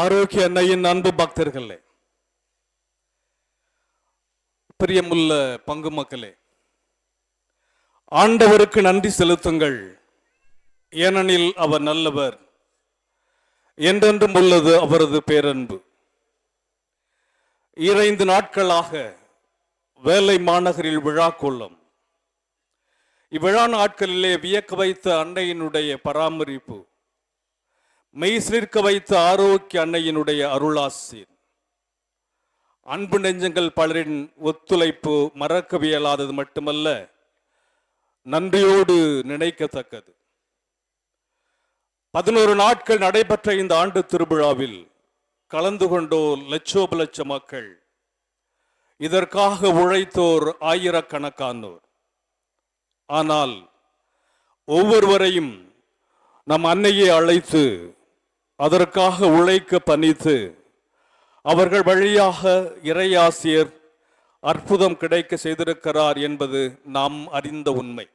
ஆரோக்கிய அன்னையின் அன்பு பக்தர்களே, பிரியமுள்ள பங்கு மக்களே, ஆண்டவருக்கு நன்றி செலுத்துங்கள். ஏனெனில் அவர் நல்லவர், என்றென்றும் உள்ளது அவரது பேரன்பு. 2 நாட்களாக வேலை மாநகரில் விழா கொள்ளும். இவ்விழா நாட்களிலே வியக்க வைத்த அன்னையினுடைய பராமரிப்பு, மெய்சிலிர்க்க வைத்த ஆரோக்கிய அன்னையினுடைய அருளாசீர், அன்பு நெஞ்சங்கள் பலரின் ஒத்துழைப்பு மறக்கவியலாதது மட்டுமல்ல, நன்றியோடு நினைக்கத்தக்கது. 11 நாட்கள் நடைபெற்ற இந்த ஆண்டு திருவிழாவில் கலந்து கொண்டோர் லட்சோபலட்ச மக்கள், இதற்காக உழைத்தோர் ஆயிரக்கணக்கானோர். ஆனால் ஒவ்வொருவரையும் நம் அன்னையை அழைத்து அதற்காக உழைக்க பணித்து அவர்கள் வழியாக இறையாசியர் அற்புதம் கிடைக்க செய்திருக்கிறார் என்பது நாம் அறிந்த உண்மை.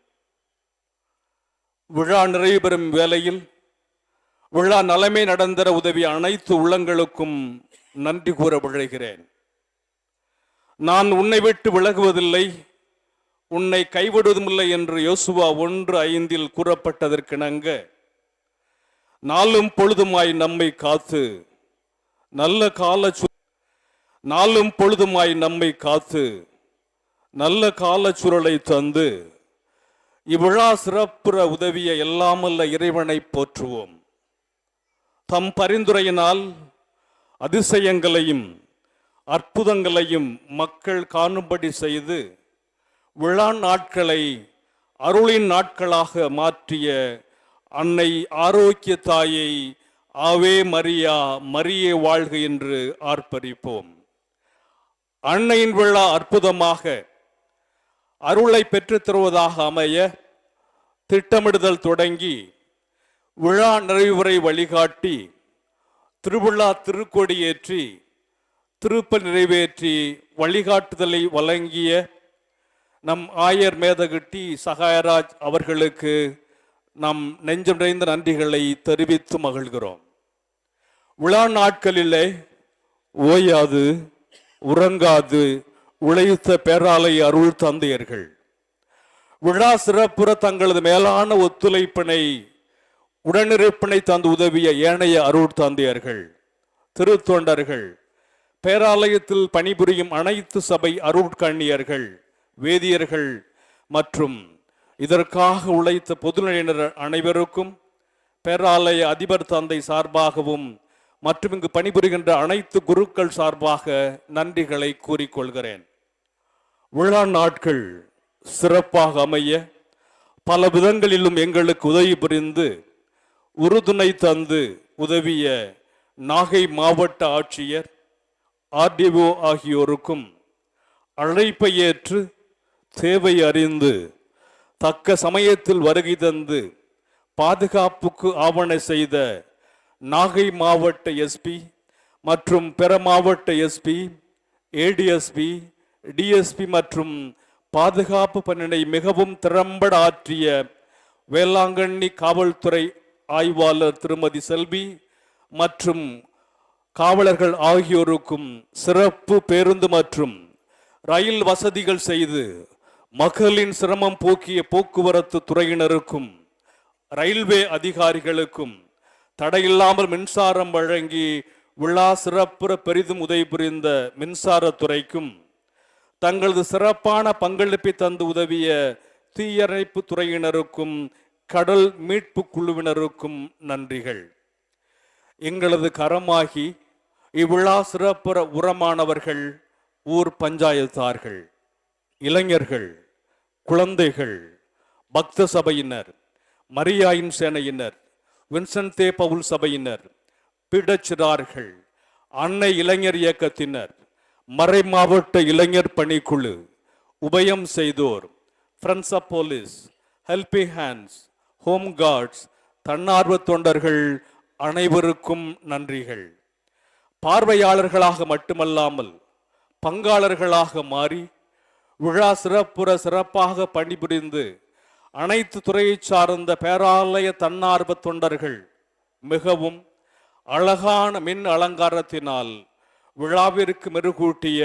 விழா நிறைவு பெறும் வேளையில் விழா நலமே நடந்தர உதவிய அனைத்து உள்ளங்களுக்கும் நன்றி கூற விழைகிறேன். நான் உன்னை விட்டு விலகுவதில்லை, உன்னை கைவிடுவதுமில்லை என்று யோசுவா 1:5 கூறப்பட்டதற்கிணங்க, நாளும் பொழுதுமாய் நம்மை காத்து நல்ல காலச்சுருளை தந்து இவ்விழா சிறப்புற உதவிய எல்லாமல்ல இறைவனை போற்றுவோம். தம் பரிந்துரையினால் அதிசயங்களையும் அற்புதங்களையும் மக்கள் காணும்படி செய்து விழா நாட்களை அருளின் நாட்களாக மாற்றிய அன்னை ஆரோக்கிய தாயை ஆவே மரியா, மரியே வாழ்க என்று ஆர்ப்பரிப்போம். அன்னையின் விழா அற்புதமாக அருளை பெற்றுத் தருவதாக அமைய திட்டமிடுதல் தொடங்கி விழா நிறைவுரை வழிகாட்டி திருவிழா திருக்கொடியேற்றி திருப்பல் நிறைவேற்றி வழிகாட்டுதலை வழங்கிய நம் ஆயர் மேதகுட்டி சகாயராஜ் அவர்களுக்கு நம் நெஞ்சம் நிறைந்த நன்றிகளை தெரிவித்து மகிழ்கிறோம். விழா நாட்களிலே ஓயாது உறங்காது உழைத்த பேராலய அருள் தந்தையர்கள், விழா சிறப்புற தங்களது மேலான ஒத்துழைப்பினை உடனிருப்பினை தந்து உதவிய ஏனைய அருள் தந்தையர்கள், திருத்தொண்டர்கள், பேராலயத்தில் பணிபுரியும் அனைத்து சபை அருட்கண்ணியர்கள், வேதியர்கள் மற்றும் இதற்காக உழைத்த பொதுநிலையினர் அனைவருக்கும் பேராலய அதிபர் தந்தை சார்பாகவும் மற்றும் இங்கு பணிபுரிகின்ற அனைத்து குருக்கள் சார்பாக நன்றிகளை கூறிக்கொள்கிறேன். விழா நாட்கள் சிறப்பாக அமைய பல விதங்களிலும் எங்களுக்கு உதவி புரிந்து உறுதுணை தந்து உதவிய நாகை மாவட்ட ஆட்சியர், ஆர்டிஓ ஆகியோருக்கும் அழைப்பை ஏற்று தேவை அறிந்து தக்க சமயத்தில் வருகை தந்து பாதுகாப்புக்கு ஆவண செய்த நாகை மாவட்ட எஸ்பி மற்றும் பிற மாவட்ட எஸ்பி, ஏடிஎஸ்பி, டிஎஸ்பி மற்றும் பாதுகாப்பு பணியை மிகவும் திறம்பட ஆற்றிய வேளாங்கண்ணி காவல்துறை ஆய்வாளர் திருமதி செல்வி மற்றும் காவலர்கள் ஆகியோருக்கும் சிறப்பு பேருந்து மற்றும் ரயில் வசதிகள் செய்து மக்களின் சிரமம் போக்கிய போக்குவரத்து துறையினருக்கும் ரயில்வே அதிகாரிகளுக்கும் தடையில்லாமல் மின்சாரம் வழங்கி விழா சிறப்புற பெரிதும் உதவி புரிந்த மின்சாரத்துறைக்கும் தங்களது சிறப்பான பங்களிப்பை தந்து உதவிய தீயணைப்பு துறையினருக்கும் கடல் மீட்பு குழுவினருக்கும் நன்றிகள். எங்களது கரமாகி இவ்விழா சிறப்புற உரமானவர்கள், ஊர் பஞ்சாயத்தார்கள், இளைஞர்கள், குழந்தைகள், பக்த சபையினர், மரியாயின் சேனையினர், வின்சென்ட் பவுல் சபையினர், பிடச்சிறார்கள், அன்னை இளைஞர் இயக்கத்தினர், மறை மாவட்ட இளைஞர் பணிக்குழு, உபயம் செய்தோர், friends of police, helping hands, home guards, தன்னார்வ தொண்டர்கள் அனைவருக்கும் நன்றிகள். பார்வையாளர்களாக மட்டுமல்லாமல் பங்காளர்களாக மாறி விழா சிறப்பாக பணிபுரிந்து அனைத்து துறையை சார்ந்த பேராலய தன்னார்வ தொண்டர்கள் மிகவும் அழகான மின் அலங்காரத்தினால் விழாவிற்கு மெருகூட்டிய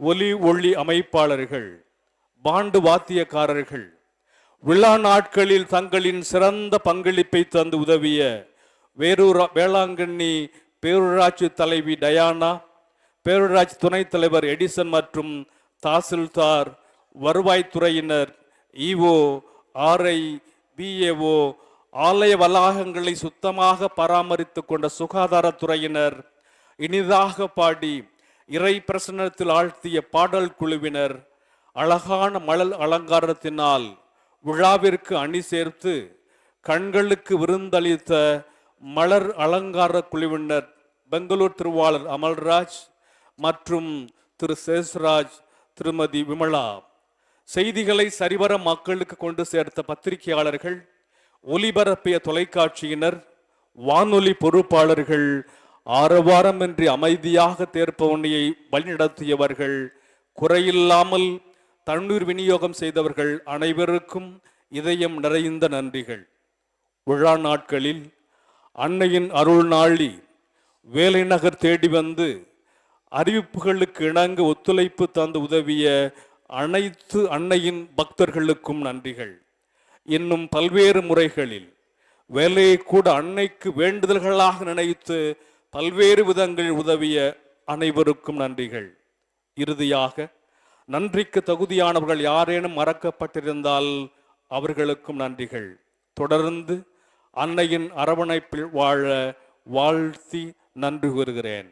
ஒலி ஒளி அமைப்பாளர்கள், பாண்டு வாத்தியக்காரர்கள், விழா நாட்களில் தங்களின் சிறந்த பங்களிப்பை தந்து உதவிய வேளாங்கண்ணி பேரூராட்சி தலைவி டயானா, பேரூராட்சி துணைத் தலைவர் எடிசன் மற்றும் தாசில்தார், வருவாய்த்துறையினர், இஓ, ஆர்ஐ, பிஏஓ, ஆலய வளாகங்களை சுத்தமாக பராமரித்துக் கொண்ட சுகாதாரத்துறையினர், இனிதாக பாடி இறை பிரசன்னத்தில் ஆழ்த்திய பாடல் குழுவினர், அழகான மலர் அலங்காரத்தினால் விழாவிற்கு அணி சேர்த்து கண்களுக்கு விருந்தளித்த மலர் அலங்கார குழுவினர் பெங்களூர் திருவாளர் அமல்ராஜ் மற்றும் திரு சேஸ்ராஜ், திருமதி விமலா, செய்திகளை சரிவர மக்களுக்கு கொண்டு சேர்த்த பத்திரிகையாளர்கள், ஒலிபரப்பிய தொலைக்காட்சியினர், வானொலி பொறுப்பாளர்கள், ஆரவாரமின்றி அமைதியாக தேர்ப்பவனியை வழிநடத்தியவர்கள், குறையில்லாமல் தண்ணீர் விநியோகம் செய்தவர்கள் அனைவருக்கும் இதயம் நிறைந்த நன்றிகள். விழா நாட்களில் அன்னையின் அருள் நாளி வேலை நகர் தேடி வந்து அறிவிப்புகளுக்கு இணங்க ஒத்துழைப்பு தந்து உதவிய அனைத்து அன்னையின் பக்தர்களுக்கும் நன்றிகள். இன்னும் பல்வேறு முறைகளில் வேலையை கூட அன்னைக்கு வேண்டுதல்களாக நினைத்து பல்வேறு விதங்களில் உதவிய அனைவருக்கும் நன்றிகள். இறுதியாக, நன்றிக்கு தகுதியானவர்கள் யாரேனும் மறக்கப்பட்டிருந்தால் அவர்களுக்கும் நன்றிகள். தொடர்ந்து அன்னையின் அரவணைப்பில் வாழ வாழ்த்தி நன்றி கூறுகிறேன்.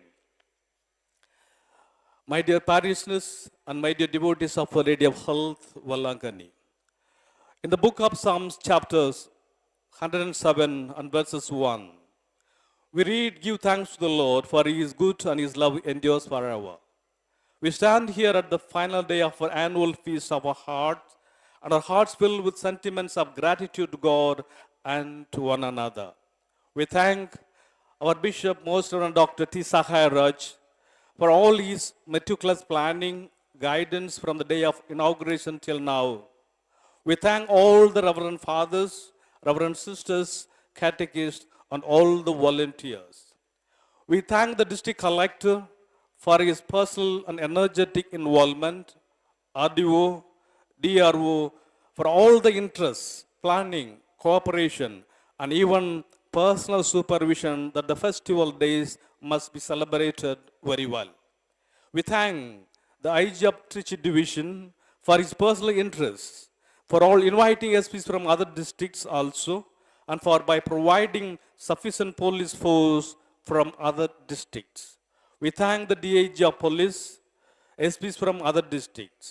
My dear parishioners and my dear devotees of Our Lady of Health, Vallangani. In the book of Psalms, chapters 107 and verses 1, we read, "Give thanks to the Lord, for He is good and His love endures forever." We stand here at the final day of our annual feast of our hearts, and our hearts filled with sentiments of gratitude to God and to one another. We thank our Bishop, Most Reverend Dr. T. Sahai Raj, for all his meticulous planning, guidance from the day of inauguration till now. We thank all the Reverend Fathers, Reverend Sisters, Catechists, and all the volunteers. We thank the District Collector for his personal and energetic involvement, RDO, DRO, for all the interests, planning, cooperation, and even personal supervision that the festival days must be celebrated very well. We thank the IG of Trichy Division for his personal interests, for all inviting SPs from other districts also, and for by providing sufficient police force from other districts. We thank the DIG of Police, SPs from other districts.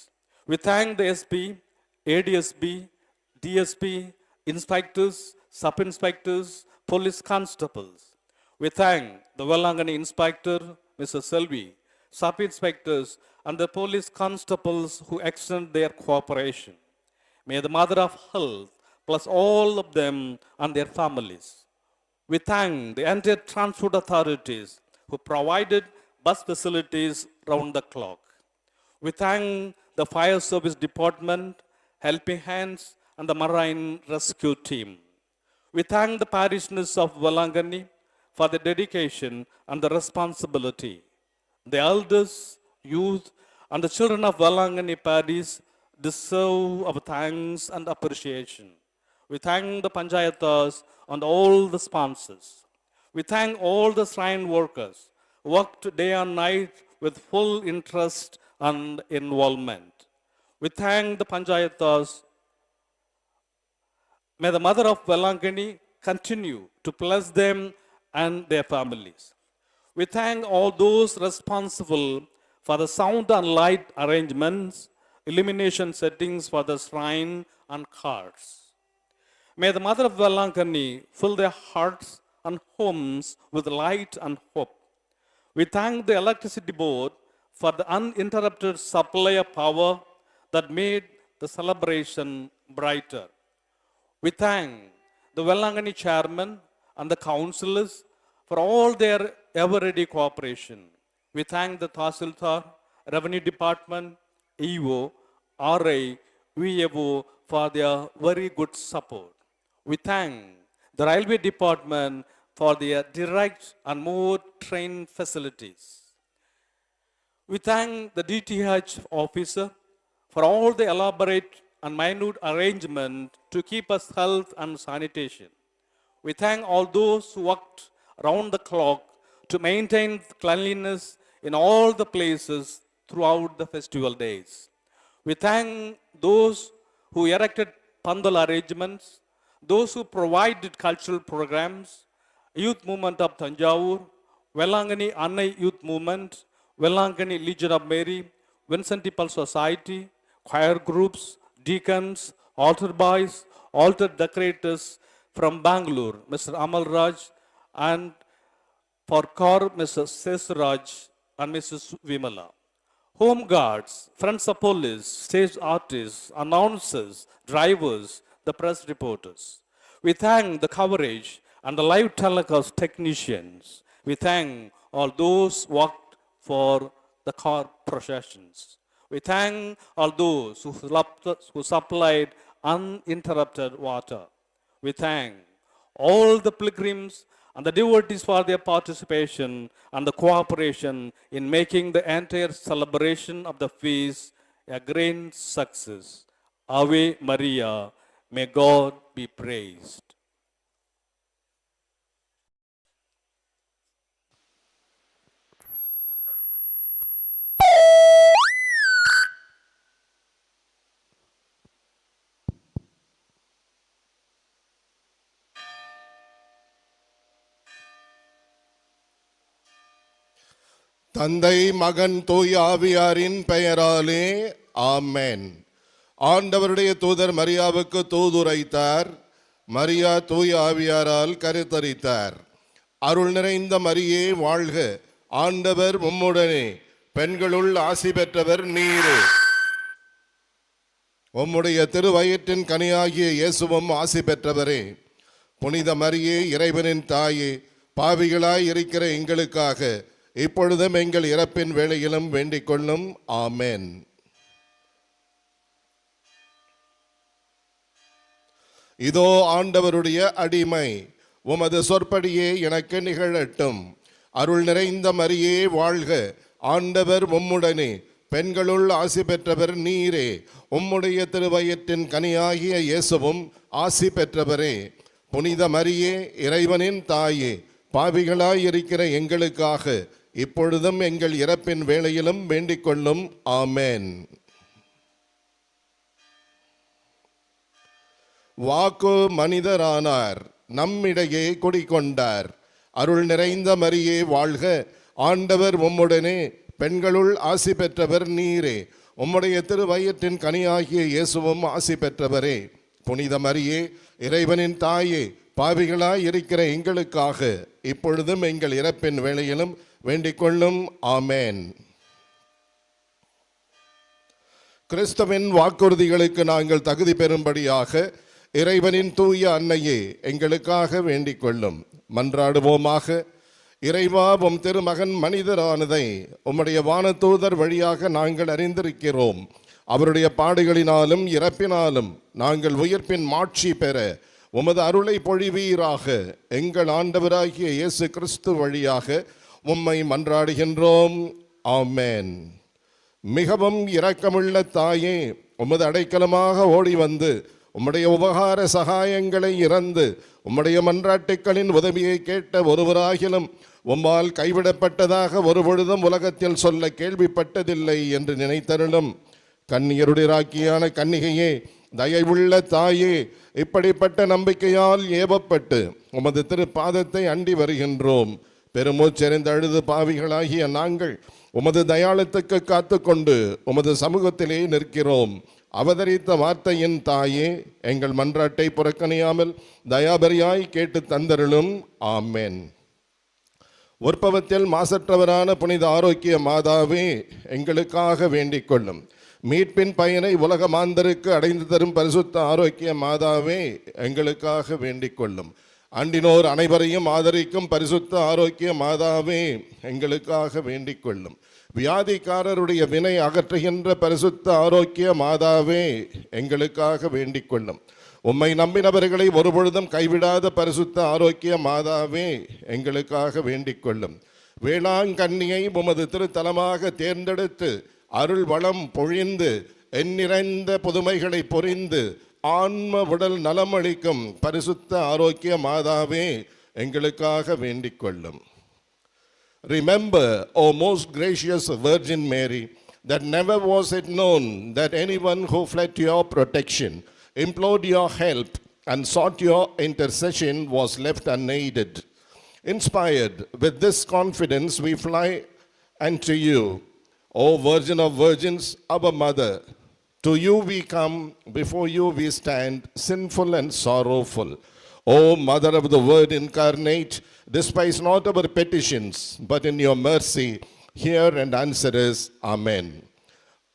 We thank the SP, ADSP, DSP, inspectors, sub-inspectors, police constables. We thank the Vallangani Inspector, Mr. Selvi, sub-inspectors, and the police constables who extend their cooperation. May the Mother of Health bless all of them and their families. We thank the entire transport authorities who provided bus facilities round the clock. We thank the Fire Service Department, Helping Hands, and the Marine Rescue Team. We thank the parishioners of Vallangani for the dedication and the responsibility. The elders, youth, and the children of Vallangani parish deserve our thanks and appreciation. We thank the Panchayatas and all the sponsors. We thank all the shrine workers who worked day and night with full interest and involvement. We thank the Panchayatas. May the Mother of Vallangani continue to bless them and their families. We thank all those responsible for the sound and light arrangements, illumination settings for the shrine and carts. May the Mother of Vallangani fill their hearts and homes with light and hope. We thank the Electricity Board for the uninterrupted supply of power that made the celebration brighter. We thank the Vallangani chairman and the councillors for all their ever-ready cooperation. We thank the Tahsildar, Revenue Department, EO, RI, VAO for their very good support. We thank the Railway Department for their direct and more trained facilities. We thank the DTH officer for all the elaborate and minute arrangement to keep us health and sanitation. We thank all those who worked around the clock to maintain cleanliness in all the places throughout the festival days. We thank those who erected pandal arrangements, those who provided cultural programs, Youth Movement of Tanjavur, Velangani Annai Youth Movement, Velangani Legion of Mary, Vincent de Paul Society, choir groups, deacons, altar boys, altar decorators from Bangalore, Mr. Amal Raj, and for Kor, Mr. Sesraj and Mrs. Vimala. Home guards, friends of police, stage artists, announcers, drivers, the press reporters. We thank the coverage and the live telecast technicians. We thank all those who worked for the car processions. We thank all those who supplied uninterrupted water. We thank all the pilgrims and the devotees for their participation and the cooperation in making the entire celebration of the feast a grand success. Ave Maria, may God be praised. தந்தை மகன் தூய ஆவியாரின் பெயராலே ஆமென். ஆண்டவருடைய தூதர் மரியாவுக்கு தூதுரைத்தார். மரியா தூய ஆவியாரால் கருத்தரித்தார். அருள் நிறைந்த மரியே வாழ்க, ஆண்டவர் உம்முடனே, பெண்களுள் ஆசி பெற்றவர் நீரே. உம்முடைய திருவயிற்றின் கனியாகிய இயேசுவும் ஆசி பெற்றவரே. புனித மரியே, இறைவனின் தாயே, பாவிகளாய் இருக்கிற எங்களுக்காக இப்பொழுதும் எங்கள் இறப்பின் வேளையிலும் வேண்டிக் கொள்ளும். ஆமென். இதோ ஆண்டவருடைய அடிமை, உமது சொற்படியே எனக்கு நிகழட்டும். அருள் நிறைந்த மரியே வாழ்க, ஆண்டவர் உம்முடனே, பெண்களுள் ஆசி பெற்றவர் நீரே. உம்முடைய திருவயிற்றின் கனியாகிய இயேசுவும் ஆசி பெற்றவரே. புனித மரியே, இறைவனின் தாயே, பாவிகளாய் இருக்கிற எங்களுக்காக இப்பொழுதும் எங்கள் இறப்பின் வேளையிலும் வேண்டிக் கொள்ளும். ஆமென். வாக்கு மனிதரானார், நம்மிடையே குடிகொண்டார். அருள் நிறைந்த மரியே வாழ்க, ஆண்டவர் உம்முடனே, பெண்களுள் ஆசி பெற்றவர் நீரே. உம்முடைய திருவயிற்றின் கனியாகிய இயேசுவும் ஆசி பெற்றவரே. புனித மரியே, இறைவனின் தாயே, பாவிகளாய் இருக்கிற எங்களுக்காக இப்பொழுதும் எங்கள் இறப்பின் வேளையிலும் வேண்டிக் கொள்ளும். ஆமென். கிறிஸ்துவின் வாக்குறுதிகளுக்கு நாங்கள் தகுதி பெறும்படியாக இறைவனின் தூய அன்னையே எங்களுக்காக வேண்டிக் கொள்ளும். மன்றாடுவோமாக. இறைவா, உம் திருமகன் மனிதரானதை உம்முடைய வானதூதர் வழியாக நாங்கள் அறிந்திருக்கிறோம். அவருடைய பாடுகளினாலும் இறப்பினாலும் நாங்கள் உயிர்ப்பின் மாட்சி பெற உமது அருளை பொழிவீராக. எங்கள் ஆண்டவராகிய இயேசு கிறிஸ்து வழியாக உம்மை மன்றாடுகின்றோம். ஆமென். மிகவும் இரக்கமுள்ள தாயே, உமது அடைக்கலமாக ஓடி வந்து உம்முடைய உபகார சகாயங்களை இறந்து உம்முடைய மன்றாட்டுக்களின் உதவியை கேட்ட ஒருவராகிலும் உம்மால் கைவிடப்பட்டதாக ஒருபொழுதும் உலகத்தில் சொல்ல கேள்விப்பட்டதில்லை என்று நினைத்தருளும். கன்னியருடைய ராக்கியான கன்னிகையே, தயவுள்ள தாயே, இப்படிப்பட்ட நம்பிக்கையால் ஏவப்பட்டு உமது திருப்பாதத்தை அண்டி வருகின்றோம். பெருமூச்செறிந்து அழுது பாவிகளாகிய நாங்கள் உமது தயாளத்துக்கு காத்து கொண்டு உமது சமூகத்திலே நிற்கிறோம். அவதரித்த வார்த்தையின் தாயே, எங்கள் மன்றாட்டை புறக்கணியாமல் தயாபரியாய் கேட்டு தந்தருளும். ஆமென். உற்பவத்தில் மாசற்றவரான புனித ஆரோக்கிய மாதாவே, எங்களுக்காக வேண்டிக் கொள்ளும். மீட்பின் பயனை உலக மாந்தருக்கு அடைந்து தரும் பரிசுத்த ஆரோக்கிய மாதாவே, எங்களுக்காக வேண்டிக் கொள்ளும். அண்டினோர் அனைவரையும் ஆதரிக்கும் பரிசுத்த ஆரோக்கிய மாதாவே, எங்களுக்காக வேண்டிக் கொள்ளும். வியாதிக்காரருடைய வினை அகற்றுகின்ற பரிசுத்த ஆரோக்கிய மாதாவே, எங்களுக்காக வேண்டிக் கொள்ளும். உம்மை நம்பினவர்களை ஒருபொழுதும் கைவிடாத பரிசுத்த ஆரோக்கிய மாதாவே எங்களுக்காக வேண்டிக் கொள்ளும். வேளாங்கண்ணியை உமது திருத்தலமாக தேர்ந்தெடுத்து அருள் வளம் பொழிந்து எண்ணிறைந்த புதுமைகளை பொறிந்து ஆன்ம உடல் நலமளிக்கும் பரிசுத்த ஆரோக்கிய மாதாவே எங்களுக்காக வேண்டிக் கொள்ளும். Remember, O most gracious Virgin Mary, that never was it known that anyone who fled to your protection, implored your help, and sought your intercession was left unaided. Inspired with this confidence, we fly unto you, O Virgin of Virgins, our Mother. To you we come, before you we stand, sinful and sorrowful. O Mother of the Word incarnate, despise not our petitions, but in your mercy hear and answer us. Amen.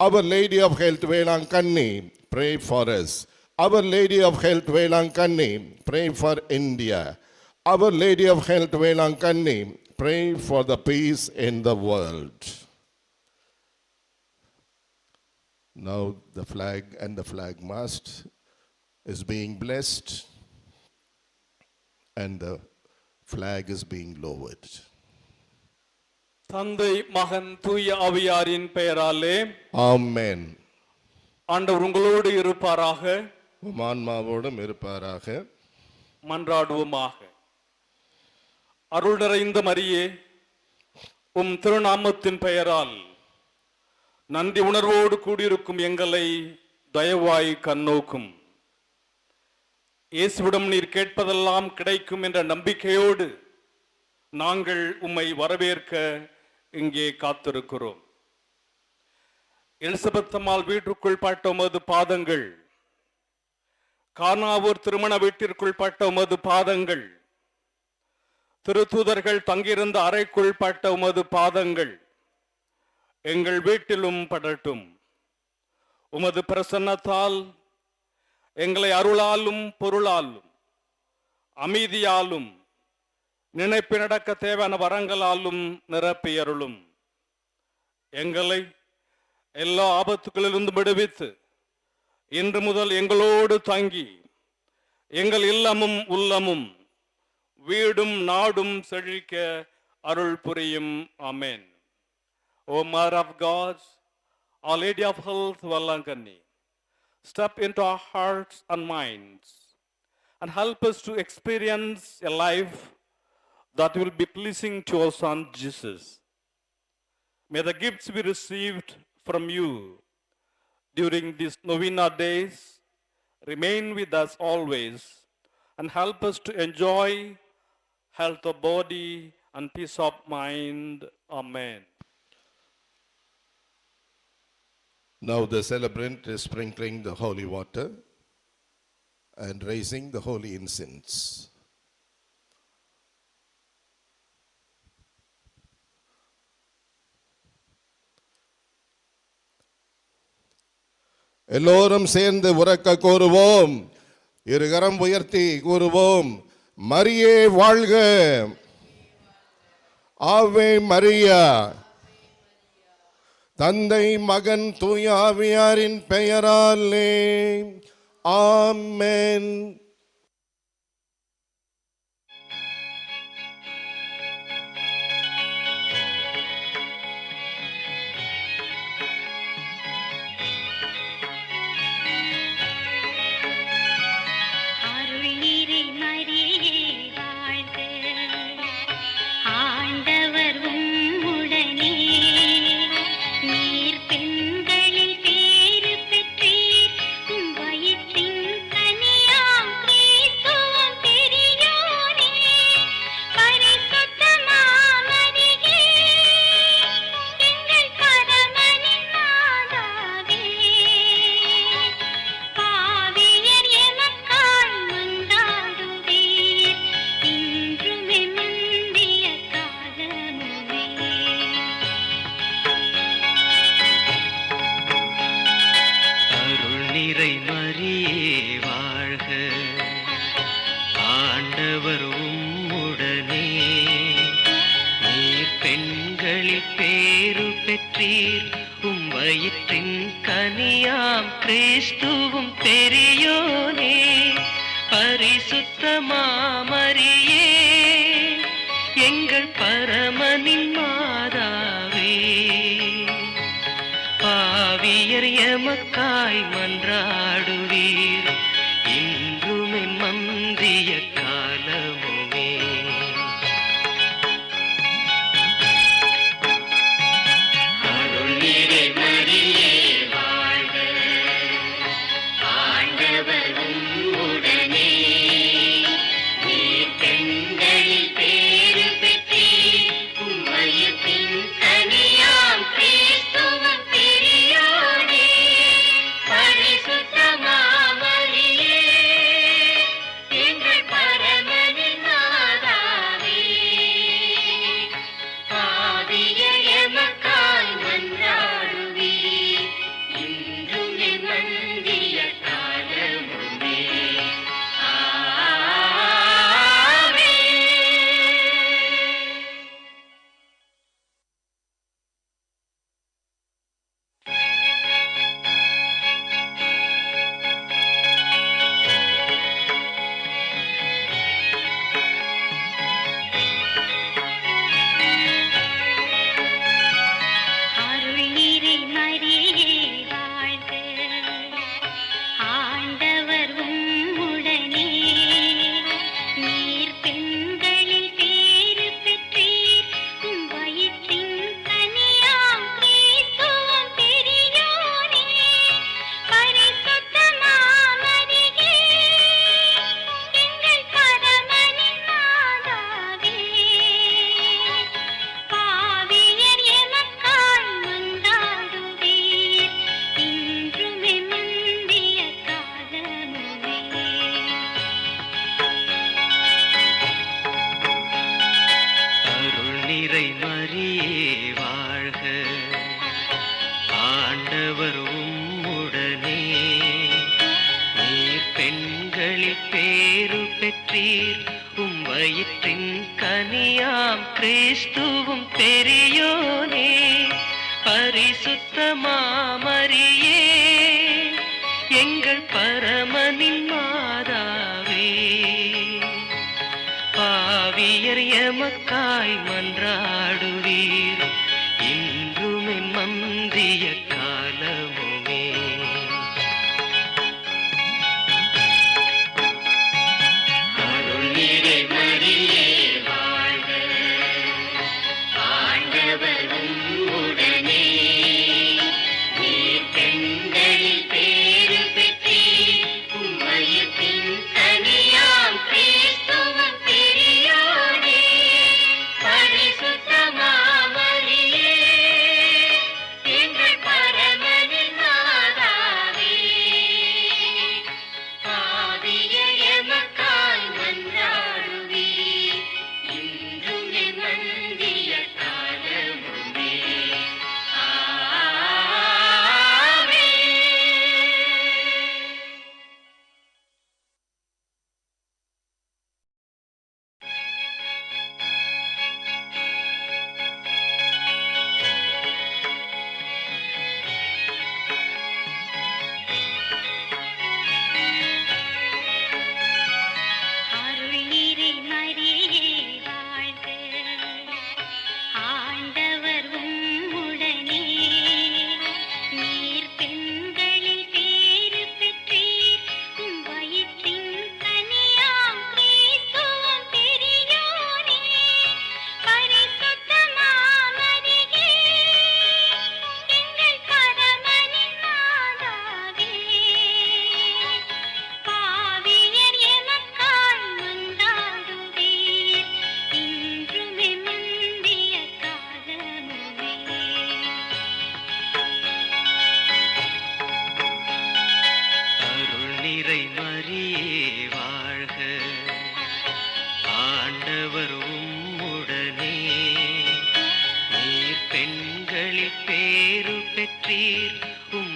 Our Lady of Health, Velankanni, pray for us. Our Lady of Health, Velankanni, pray for India. Our Lady of Health, Velankanni, pray for the peace in the world. Now the flag and the flag mast is being blessed and the flag is being lowered. தந்தை மகன் தூய ஆவியாரின் பெயராலே Amen. ஆண்டவர் உங்களோடு இருப்பாராக. ஆன்மாவோடும் இருப்பாராக. மன்றாடுவோமாக. அருள் நிறைந்த மரியே, உம் திருநாமத்தின் பெயரால் நன்றி உணர்வோடு கூடியிருக்கும் எங்களை தயவாய் கண்ணோக்கும். இயேசுவிடம் நீர் கேட்பதெல்லாம் கிடைக்கும் என்ற நம்பிக்கையோடு நாங்கள் உம்மை வரவேற்க இங்கே காத்திருக்கிறோம். எலிசபெத்தம்மாள் வீட்டிற்குள் பட்ட உமது பாதங்கள், கானாவூர் திருமண வீட்டிற்குள் பட்ட உமது பாதங்கள், திருத்தூதர்கள் தங்கியிருந்த அறைக்குள் பட்ட உமது பாதங்கள் எங்கள் வீட்டிலும் படட்டும். உமது பிரசன்னத்தால் எங்களை அருளாலும் பொருளாலும் அமைதியாலும் நினைப்பு நடக்க தேவையான வரங்களாலும் நிரப்பியருளும். எங்களை எல்லா ஆபத்துகளிலிருந்து விடுவித்து இன்று முதல் எங்களோடு தங்கி எங்கள் இல்லமும் உள்ளமும் வீடும் நாடும் செழிக்க அருள் புரியும். ஆமென். O Mother of God, Our Lady of Health, Velankanni, step into our hearts and minds and help us to experience a life that will be pleasing to our Son Jesus. May the gifts we received from you during these novena days remain with us always and help us to enjoy health of body and peace of mind. Amen. Now the celebrant is sprinkling the holy water and raising the holy incense. எல்லோரும் சேர்ந்து உரக்க கூறுவோம், இருகரம் உயர்த்தி கூறுவோம், மரியே வாழ்க, ஆவே மரியா. தந்தை மகன் தூய ஆவியாரின் பெயராலே ஆமென். பெண்களில் பேறு பெற்றீர், உம் வயிற்றின் கனியாம் வயிற்றின் கனியாம் கிறிஸ்துவும் பெரியோனே, பரிசுத்த மாமரியே, எங்கள் பரமனின் மாதாவே, பாவியர் எமக்காய் மன்றாடுவீர், இன்றுமே மந்திய காலமுமே. வயிற்றின் கனியாம் கிறிஸ்துவும் பெரியோனே, பரிசுத்த மாமரியே, எங்கள் பரமனின் மாதாவே, பாவியர் எமக்காய் மன்றாடுவீர், இன்றுமே மந்திய காலமுமே.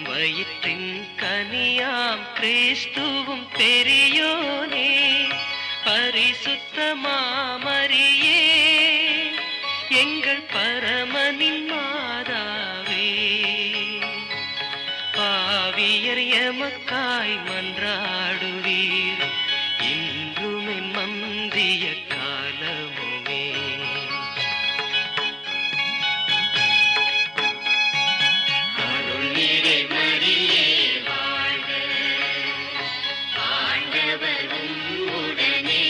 வயிற்றின் கனியாம் கிறிஸ்துவும் பெரியோனே, பரிசுத்த மாமரியே, எங்கள் பரமனின் மாதாவே, பாவியர் எமக்காய் மன்றாடுவீர் இன்றுமே மந்திய காலமுமே. அருள் நிறை மரியே வாழ்க, ஆண்டவர் உம்முடனே,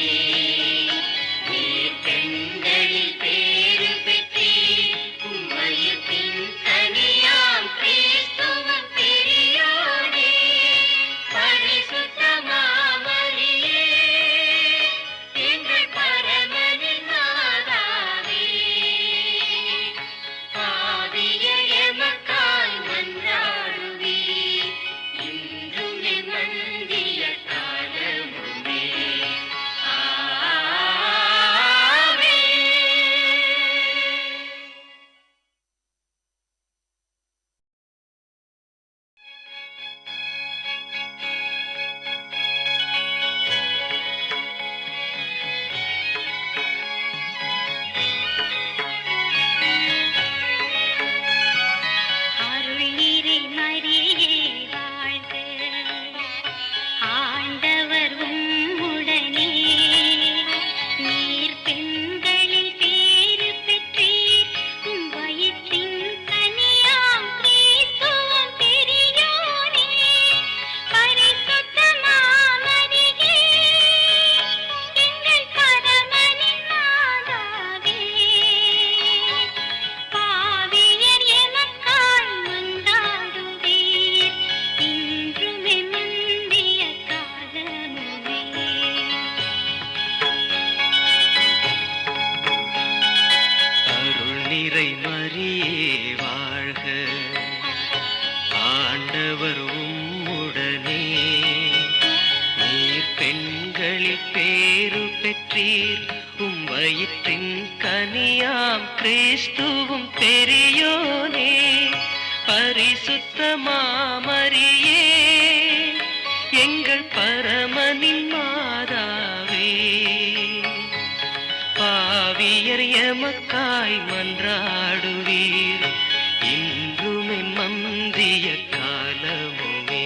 நீர் பெண்களில் பேறு பெற்றீர், உம் வயிற்றின் கனியாம் கிறிஸ்துவும் பெரியோனே. பரிசுத்த மாமரியே, எங்கள் பரமனின் மாதாவே, பாவியர் எமக்காய் மன்றாடுவீர் இன்றும் என் மந்திய காலமுமே. ஆமென். அருள் நிறை மரியே வாழ்க, ஆண்டவர் உம்முடனே, நீர் பெண்களில் பேறு பெற்றீர், உம் வயிற்றின் கனியாம் கிறிஸ்துவும் பெரியோனே. பரிசுத்த மாமரியே, எங்கள் பரமனின் மாதாவே, பாவியர் எமக்காய் மன்றாடுவீர் இன்றுமே மந்திய காலமுமே. அருள் நிறை மரியே வாழ்க, ஆண்டவர் உம்முடனே, நீர் பெண்களில் பேறு பெற்றீர், உம் வயிற்றின் கனியாம் கிறிஸ்துவும் பெரியோனே. பரிசுத்த மாமரியே, எங்கள் பரமனின் மாதாவே, பாவியர் எமக்காய் மன்றாடுவீர் இன்றுமே மந்திய காலமுமே.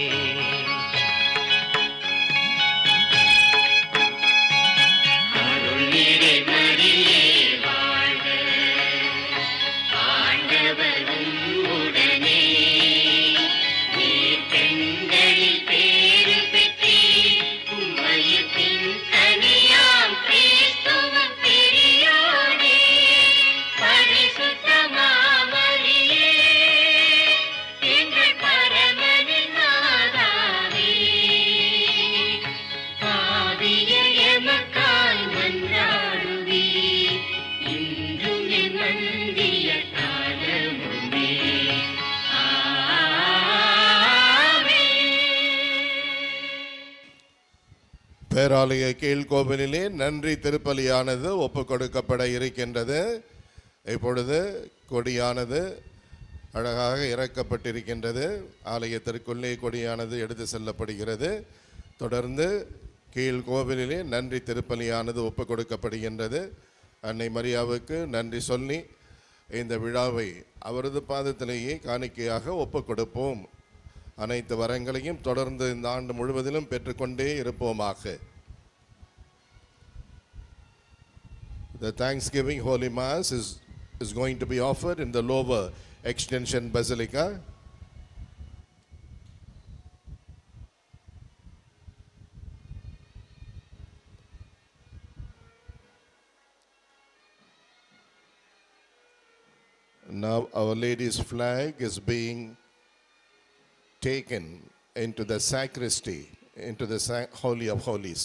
அருள் நிறை மரியே வாழ்க, ஆண்டவர் உம்முடனே, நீர் பெண்களில் பேறு பெற்றீர், உம் வயிற்றின் கனியாம் கிறிஸ்துவும் பெரியோனே. பரிசுத்த மாமரியே, எங்கள் பரமனின் மாதாவே, பாவியர் எமக்காய் மன்றாடுவீர் இன்றும் என் மந்திய காலமுமே. ஆமென். பேராலய கீழ்கோவிலிலே நன்றி திருப்பலியானது ஒப்பு கொடுக்கப்பட இருக்கின்றது. இப்பொழுது கொடியானது அழகாக இறக்கப்பட்டிருக்கின்றது. ஆலயத்திற்குள்ளே கொடியானது எடுத்து செல்லப்படுகிறது. தொடர்ந்து கீழ்கோவிலிலே நன்றி திருப்பலியானது ஒப்பு கொடுக்கப்படுகின்றது. அன்னை மரியாவுக்கு நன்றி சொல்லி இந்த விழாவை அவரது பாதத்திலேயே காணிக்கையாக ஒப்பு கொடுப்போம். அனைத்து வரங்களையும் தொடர்ந்து இந்த ஆண்டு முழுவதிலும் பெற்றுக்கொண்டே இருப்போமாக. The Thanksgiving Holy Mass is going to be offered in the lower extension basilica. Now Our Lady's flag is being taken into the sacristy, into the Holy of Holies.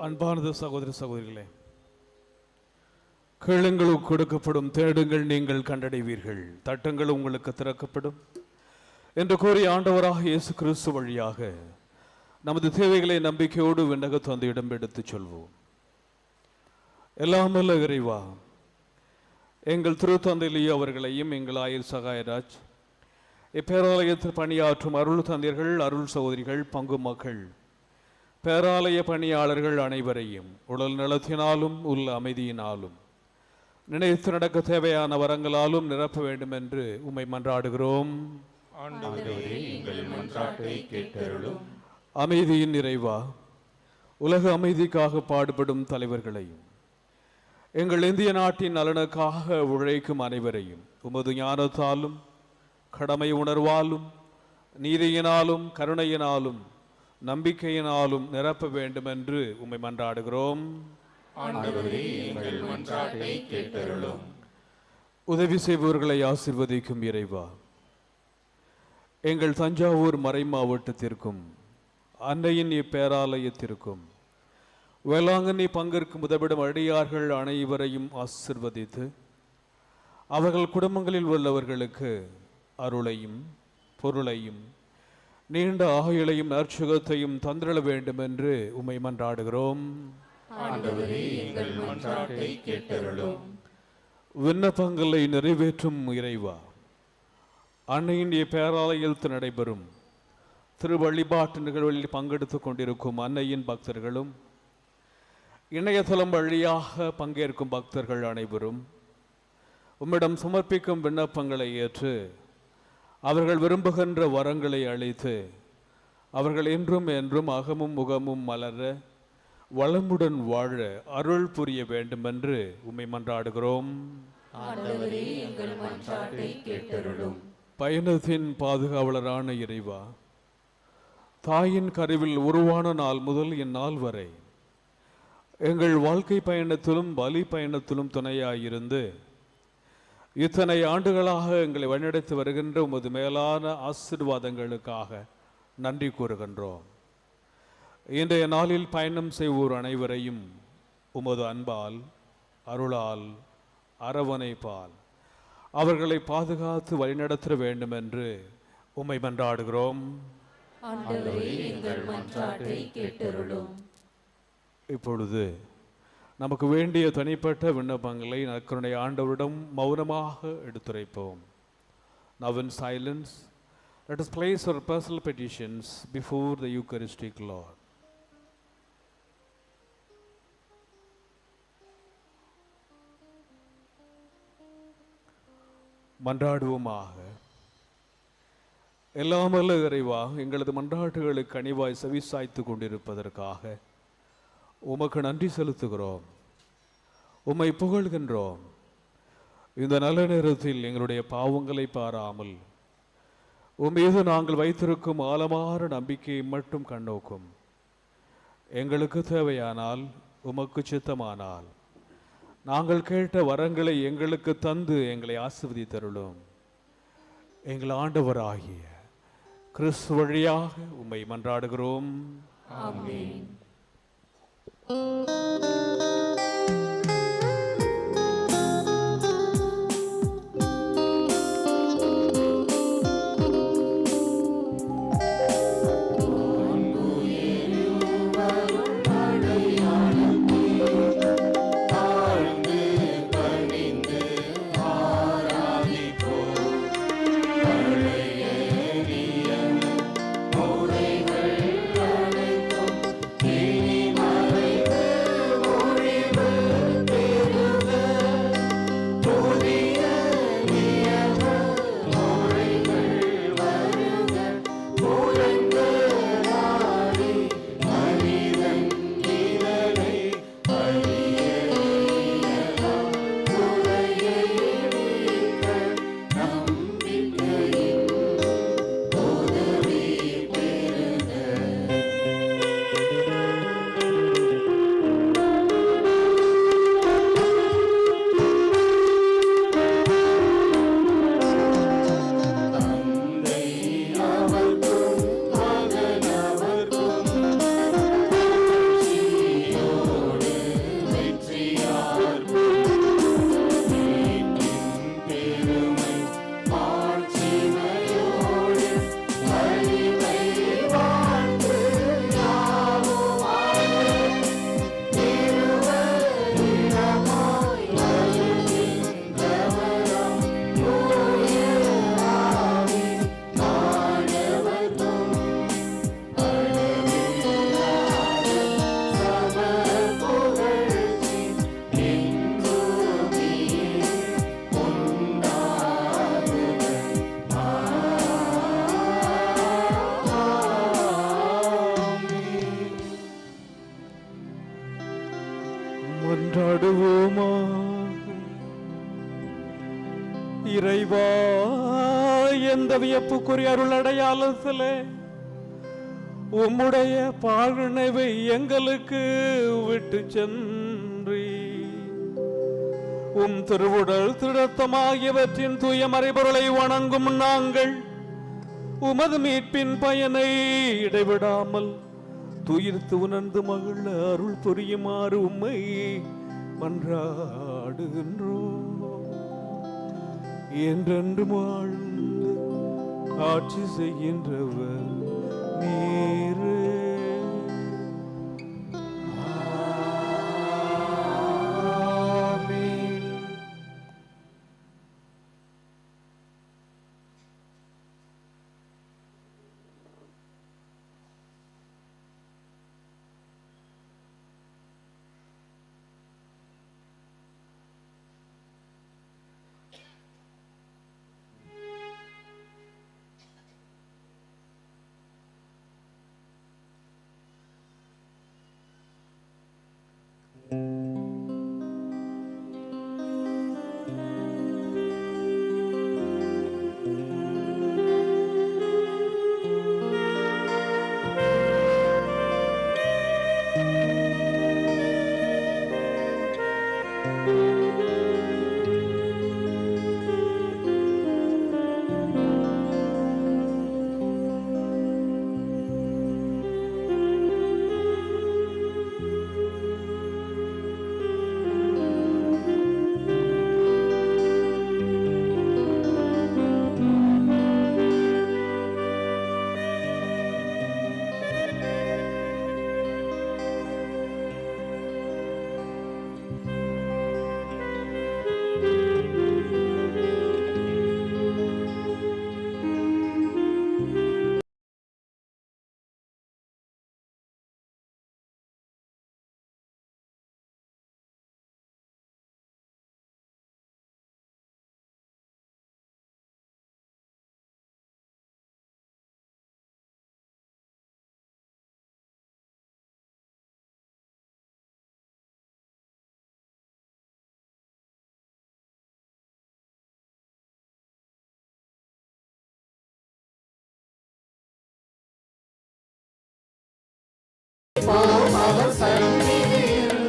அன்பானது சகோதர சகோதரிகளே, கேளுங்கள் கொடுக்கப்படும், தேடுங்கள் நீங்கள் கண்டடைவீர்கள், தட்டுங்கள் உங்களுக்கு திறக்கப்படும் என்று கூறி ஆண்டவராக இயேசு கிறிஸ்து வழியாக நமது தேவைகளை நம்பிக்கையோடு விண்ணக தந்தையிடம் எடுத்துச் சொல்வோம். எல்லாம் வல்ல இறைவா, எங்கள் திருத்தந்தை லியோ அவர்களையும் எங்கள் ஆயர் சகாயராஜ், இப்பேராலயத்தில் பணியாற்றும் அருள் தந்தையர்கள், அருள் சகோதரிகள், பங்கு மக்கள், பேராலய பணியாளர்கள் அனைவரையும் உடல் நலத்தினாலும் உள்ள அமைதியினாலும் நினைத்து நடக்க தேவையான வரங்களாலும் நிரப்ப வேண்டும் என்று உம்மை மன்றாடுகிறோம். அமைதியின் நிறைவா, உலக அமைதிக்காக பாடுபடும் தலைவர்களையும் எங்கள் இந்திய நாட்டின் நலனுக்காக உழைக்கும் அனைவரையும் உமது ஞானத்தாலும் கடமை உணர்வாலும் நீதியினாலும் கருணையினாலும் நம்பிக்கையினாலும் நிரப்ப வேண்டும் என்று உம்மை மன்றாடுகிறோம். உதவி செய்பவர்களை ஆசீர்வதிக்கும் இறைவா, எங்கள் தஞ்சாவூர் மறை மாவட்டத்திற்கும் அன்னையின் இப்பேராலயத்திற்கும் வேளாங்கண்ணி பங்கிற்கும் உதவிடும் அடியார்கள் அனைவரையும் ஆசீர்வதித்து அவர்கள் குடும்பங்களில் உள்ளவர்களுக்கு அருளையும் பொருளையும் நீண்ட ஆயுளையும் நற்சுகத்தையும் தந்திட வேண்டும் என்று உம்மை மன்றாடுகிறோம். விண்ணப்பங்களை நிறைவேற்றும் இறைவா, அன்னையின் பேராலயத்தில் நடைபெறும் திரு வழிபாட்டு நிகழ்வுகளில் பங்கெடுத்துக் கொண்டிருக்கும் அன்னையின் பக்தர்களும் இணையதளம் வழியாக பங்கேற்கும் பக்தர்கள் அனைவரும் உம்மிடம் சமர்ப்பிக்கும் விண்ணப்பங்களை ஏற்று அவர்கள் விரும்புகின்ற வரங்களை அளித்து அவர்கள் என்றும் என்றும் அகமும் முகமும் மலர வளமுடன் வாழ அருள் புரிய வேண்டும் என்று உம்மை மன்றாடுகிறோம். பயணத்தின் பாதுகாவலரான இறைவா, தாயின் கருவில் உருவான நாள் முதல் இந்நாள் வரை எங்கள் வாழ்க்கை பயணத்திலும் பலி பயணத்திலும் துணையாயிருந்து இத்தனை ஆண்டுகளாக எங்களை வழிநடத்தி வருகின்ற உமது மேலான ஆசீர்வாதங்களுக்காக நன்றி கூறுகின்றோம். இன்றைய நாளில் பயணம் செய்வோர் அனைவரையும் உமது அன்பால், அருளால், அரவணைப்பால் அவர்களை பாதுகாத்து வழிநடத்த வேண்டும் என்று உம்மை மன்றாடுகிறோம். இப்பொழுது நமக்கு வேண்டிய தனிப்பட்ட விண்ணப்பங்களை நற்கருணை ஆண்டவரிடம் மௌனமாக எடுத்துரைப்போம். Now in silence, let us place our personal petitions before the Eucharistic Lord. மன்றாடுவோமாக. எல்லாம் வல்ல இறைவா, எங்களது மன்றாட்டுகளுக்கு கனிவாய் செவிசாய்த்து கொண்டிருப்பதற்காக உமக்கு நன்றி செலுத்துகிறோம், உம்மை புகழ்கின்றோம். இந்த நல்ல நேரத்தில் எங்களுடைய பாவங்களை பாராமல் உம்மீது நாங்கள் வைத்திருக்கும் ஆழமான நம்பிக்கையை மட்டும் கண்ணோக்கும். எங்களுக்கு தேவையானால், உமக்கு சித்தமானால் நாங்கள் கேட்ட வரங்களை எங்களுக்கு தந்து எங்களை ஆசீர்வதித்தருளும். எங்கள் ஆண்டவராகிய கிறிஸ்து வழியாக உம்மை மன்றாடுகிறோம். ஆமென். Oh வியப்புக்குரிய அருள் அடையாளத்திலே உம்முடைய பாழ்நினைவை எங்களுக்கு விட்டு சென்றி உம் திருவுடல் திடத்தமாகியவற்றின் தூய மறைபொருளை வணங்கும் நாங்கள் உமது மீட்பின் பயனை இடைவிடாமல் துயிர்த்து உணர்ந்து மகிழ அருள் புரியுமாறு உம்மை மன்றாடுகின்றோம். என்றென்று வாழ்ந்து ஆட்சி செய்கின்றவர் நீரே. அவர் சந்நிதியில்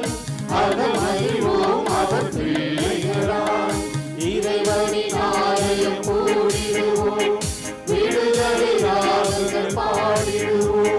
அகமகிழ்வோம் அவர் பிள்ளைகளாய் இறைவனின் ஆலயம் கூடிடுவோம் விடுதலை ராகங்கள் பாடிடுவோம்.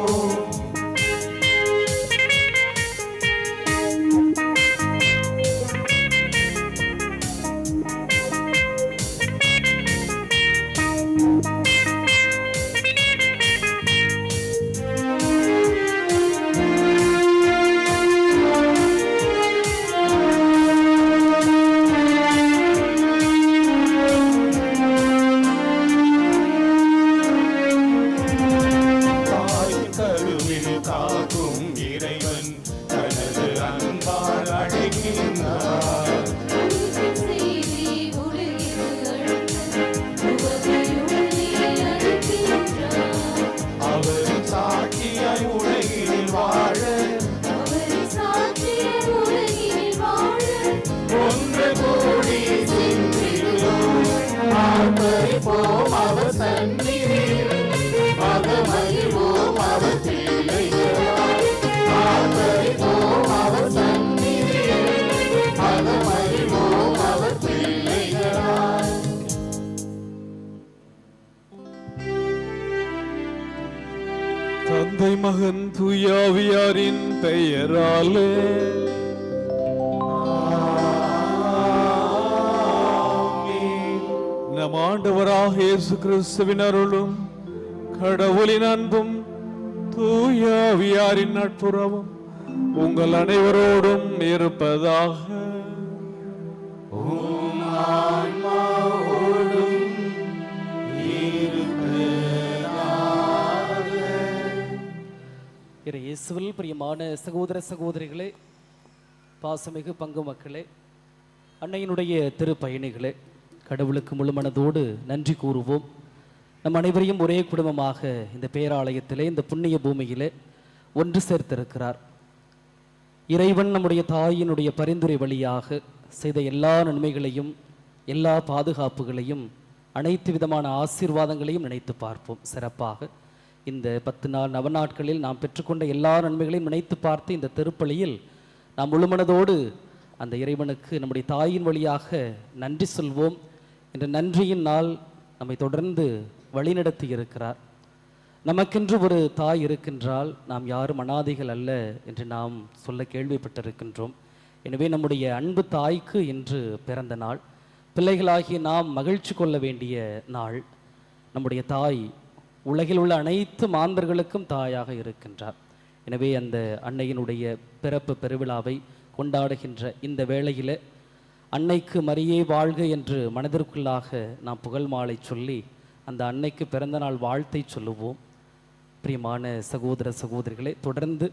தந்தை மகன் தூயாவியாரின் பெயராலே நம் ஆண்டவராக இயேசு கிறிஸ்துவின் அருளும் கடவுளின் அன்பும் தூயாவியாரின் நட்புறவும் உங்கள் அனைவரோடும் இருப்பதாக. இயேசுவில் பிரியமான சகோதர சகோதரிகளே, பாசமிகு பங்கு மக்களே, அன்னையினுடைய திருப்பயணிகளே, கடவுளுக்கு முழு மனதோடு நன்றி கூறுவோம். நம் அனைவரையும் ஒரே குடும்பமாக இந்த பேராலயத்திலே, இந்த புண்ணிய பூமியிலே ஒன்று சேர்த்திருக்கிறார். இறைவன் நம்முடைய தாயினுடைய பரிந்துரை வழியாக செய்த எல்லா நன்மைகளையும் எல்லா பாதுகாப்புகளையும் அனைத்து விதமான ஆசீர்வாதங்களையும் நினைத்து பார்ப்போம். சிறப்பாக இந்த 10 நாள் நவநாட்களில் நாம் பெற்றுக்கொண்ட எல்லா நன்மைகளையும் நினைத்து பார்த்து இந்த திருப்பலியில் நாம் முழுமனதோடு அந்த இறைவனுக்கு நம்முடைய தாயின் வழியாக நன்றி சொல்வோம். என்ற நன்றியின் நாள் நம்மை தொடர்ந்து வழிநடத்தி இருக்கிறார். நமக்கென்று ஒரு தாய் இருக்கின்றால் நாம் யாரும் அனாதைகள் அல்ல என்று நாம் சொல்ல கேள்விப்பட்டிருக்கின்றோம். எனவே நம்முடைய அன்பு தாய்க்கு இன்று பிறந்த நாள். பிள்ளைகளாகிய நாம் மகிழ்ச்சி கொள்ள வேண்டிய நாள். நம்முடைய தாய் உலகில் உள்ள அனைத்து மாந்தர்களுக்கும் தாயாக இருக்கின்றார். எனவே அந்த அன்னையினுடைய பிறப்பு பெருவிழாவை கொண்டாடுகின்ற இந்த வேளையில் அன்னைக்கு மரியே வாழ்க என்று மனதிற்குள்ளாக நாம் புகழ் மாலை சொல்லி அந்த அன்னைக்கு பிறந்த நாள் வாழ்த்தை சொல்லுவோம். பிரியமான சகோதர சகோதரிகளே, தொடர்ந்து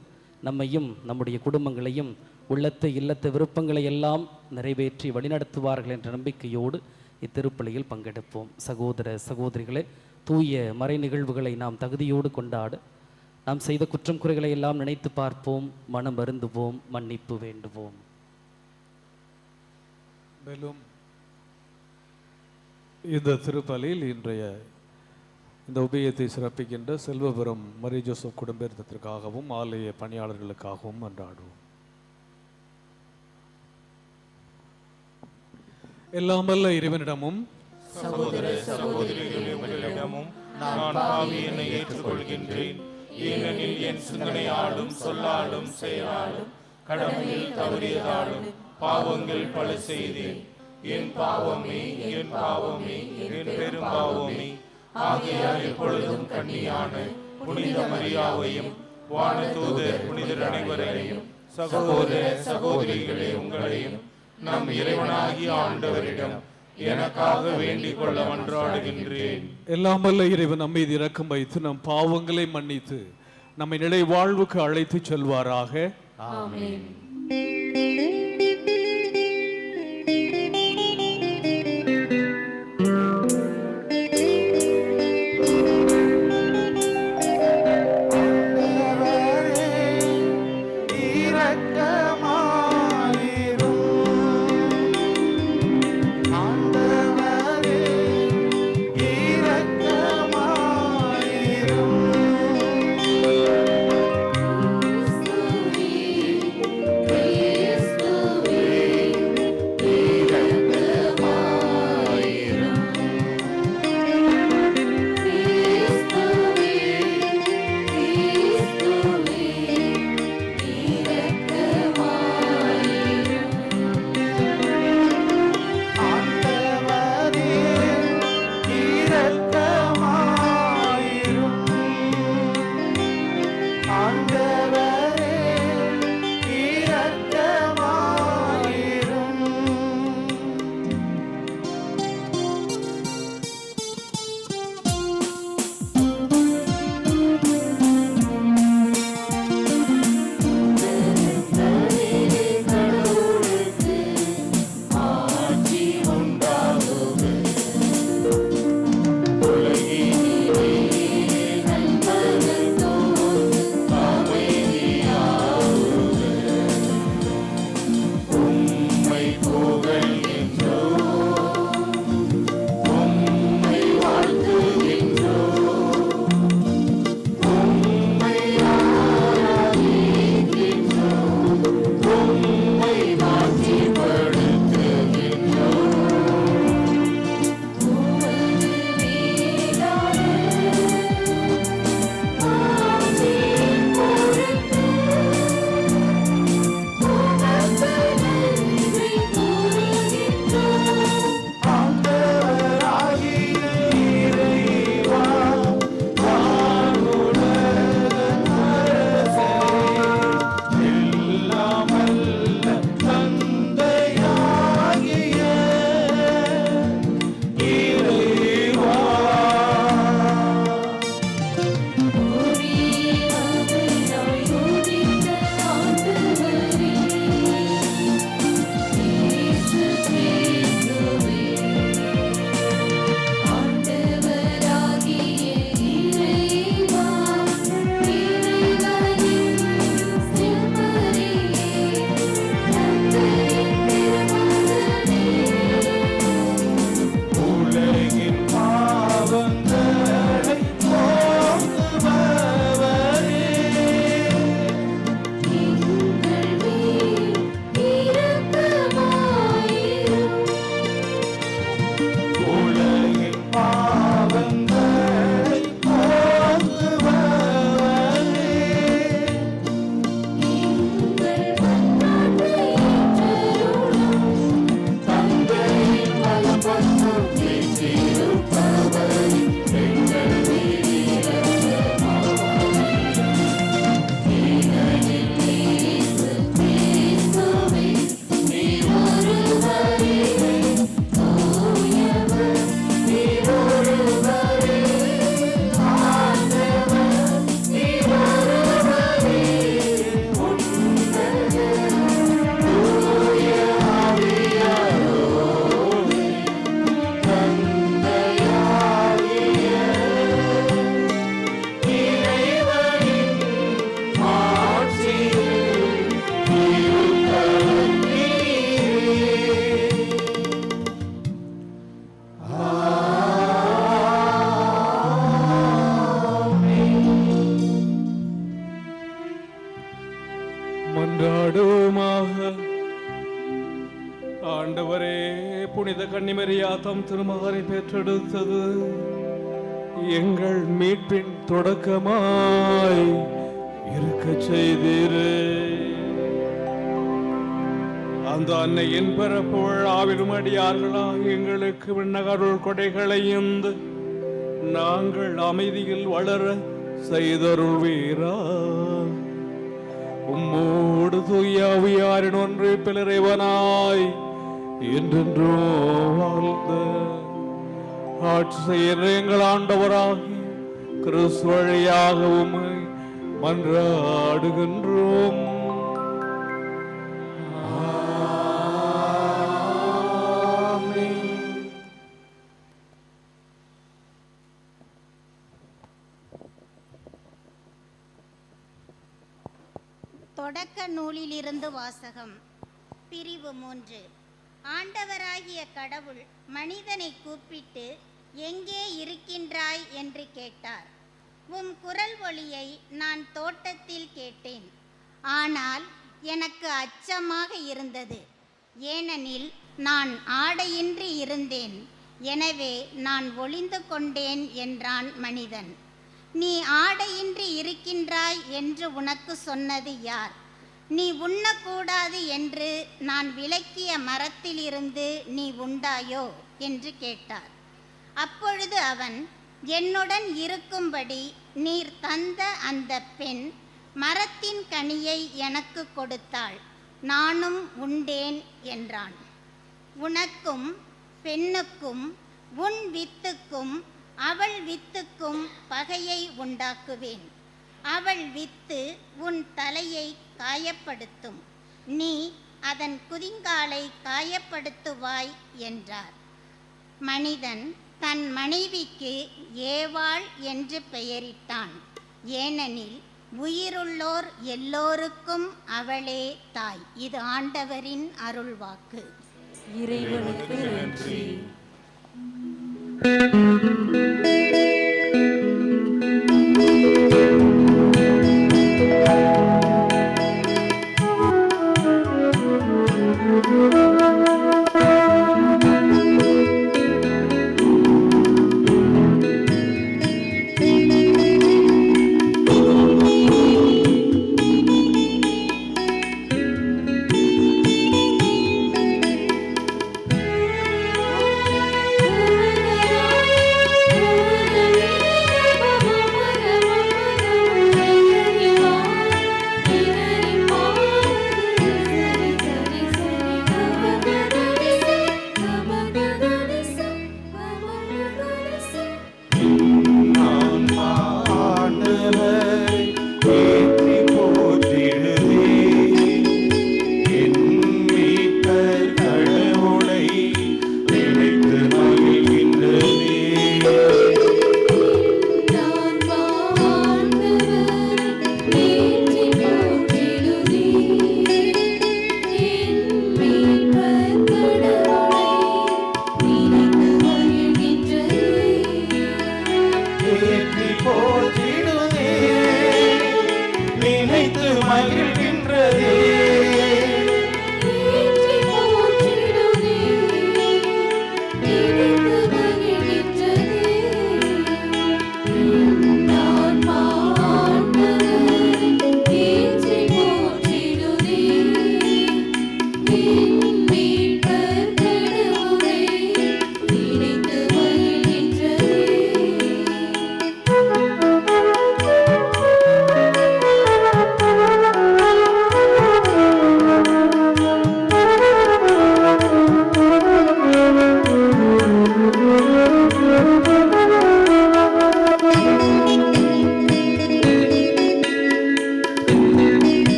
நம்மையும் நம்முடைய குடும்பங்களையும் உள்ளத்து இல்லத்து விருப்பங்களை எல்லாம் நிறைவேற்றி வழிநடத்துவார்கள் என்ற நம்பிக்கையோடு இத்திருப்பலியில் பங்கெடுப்போம். சகோதர சகோதரிகளே, தூய மறை நிகழ்வுகளை நாம் தகுதியோடு கொண்டாட நாம் செய்த குற்றம் குறைகளை எல்லாம் நினைத்து பார்ப்போம், மனம் வருந்துவோம், மன்னிப்பு வேண்டுவோம். மேலும் இந்த திருப்பலியில் இன்றைய இந்த உபயத்தை சிறப்பிக்கின்ற செல்வபுரம் மரி ஜோசப் குடும்பத்திற்காகவும் ஆலய பணியாளர்களுக்காகவும் மன்றாடுவோம். எல்லாம் வல்ல இறைவனிடமும் சகோதர சகோதரிகளிடமும் நான் பாவியனை ஏற்றுக்கொள்கின்றேன். ஏனெனில் என் சிந்தனையாலும் சொல்லாலும் செயலாலும் கடமையில் தவறியதாலும் பாவங்கள் பல செய்தேன். என் பாவமே என் பாவமே என் பெரும் பாவமே. ஆகையால் எப்பொழுதும் கன்னியான புனித மரியாவையும் வானதூதர் புனிதர் அனைவரையும் சகோதர சகோதரிகளே உங்களையும் நம் இறைவனாகிய ஆண்டவரிடம் எனக்காக வேண்டிக் கொள்ள மன்றாடுகின்றேன். எல்லாம் வல்ல இறைவன் நம்மை இரக்கம் வைத்து நம் பாவங்களை மன்னித்து நம்மை நிலை வாழ்வுக்கு அழைத்து செல்வாராக. ஆமென். Yes. புனித கன்னிமரியா தம் திருமகனை பெற்றெடுத்தது எங்கள் மீட்பின் தொடக்கமாய் இருக்க செய்தீரே. அந்த அன்னையின் பிறப்பு விழாவிலும் அடியார்களாக எங்களுக்கு விண்ணகருள் கொடைகளையும் நாங்கள் அமைதியில் வளர செய்தருள்வீரா. உம்மோடு தூயாவியாரின் ஒன்று பிளறைவனாய் என்றென்றோ வாழ்ந்த ஆட்சி செய்கிற எங்கள் ஆண்டவராகி கிறிஸ்து வழியாக உம்மை மன்றாடுகின்றோம். தொடக்க நூலிலிருந்து வாசகம். பிரிவு 3. ஆண்டவராகிய கடவுள் மனிதனை கூப்பிட்டு, எங்கே இருக்கின்றாய் என்று கேட்டார். உம் குரல் ஒலியை நான் தோட்டத்தில் கேட்டேன். ஆனால் எனக்கு அச்சமாக இருந்தது, ஏனெனில் நான் ஆடையின்றி இருந்தேன். எனவே நான் ஒளிந்து கொண்டேன் என்றான் மனிதன். நீ ஆடையின்றி இருக்கின்றாய் என்று உனக்கு சொன்னது யார்? நீ உண்ணக்கூடாது என்று நான் விலக்கிய மரத்திலிருந்து நீ உண்டாயோ என்று கேட்டார். அப்பொழுது அவன், என்னுடன் இருக்கும்படி நீர் தந்த அந்த பெண் மரத்தின் கனியை எனக்கு கொடுத்தாள், நானும் உண்டேன் என்றான். உனக்கும் பெண்ணுக்கும் உன் வித்துக்கும் அவள் வித்துக்கும் பகையை உண்டாக்குவேன். அவள் வித்து உன் தலையை காயப்படுத்தும், நீ அதன் குதிங்காலை காயப்படுத்துவாய் என்றார். மனிதன் தன் மனைவிக்கு ஏவாள் என்று பெயரிட்டான், ஏனெனில் உயிருள்ளோர் எல்லோருக்கும் அவளே தாய். இது ஆண்டவரின் அருள்வாக்கு. இறைவனுக்கு நன்றி. Thank you.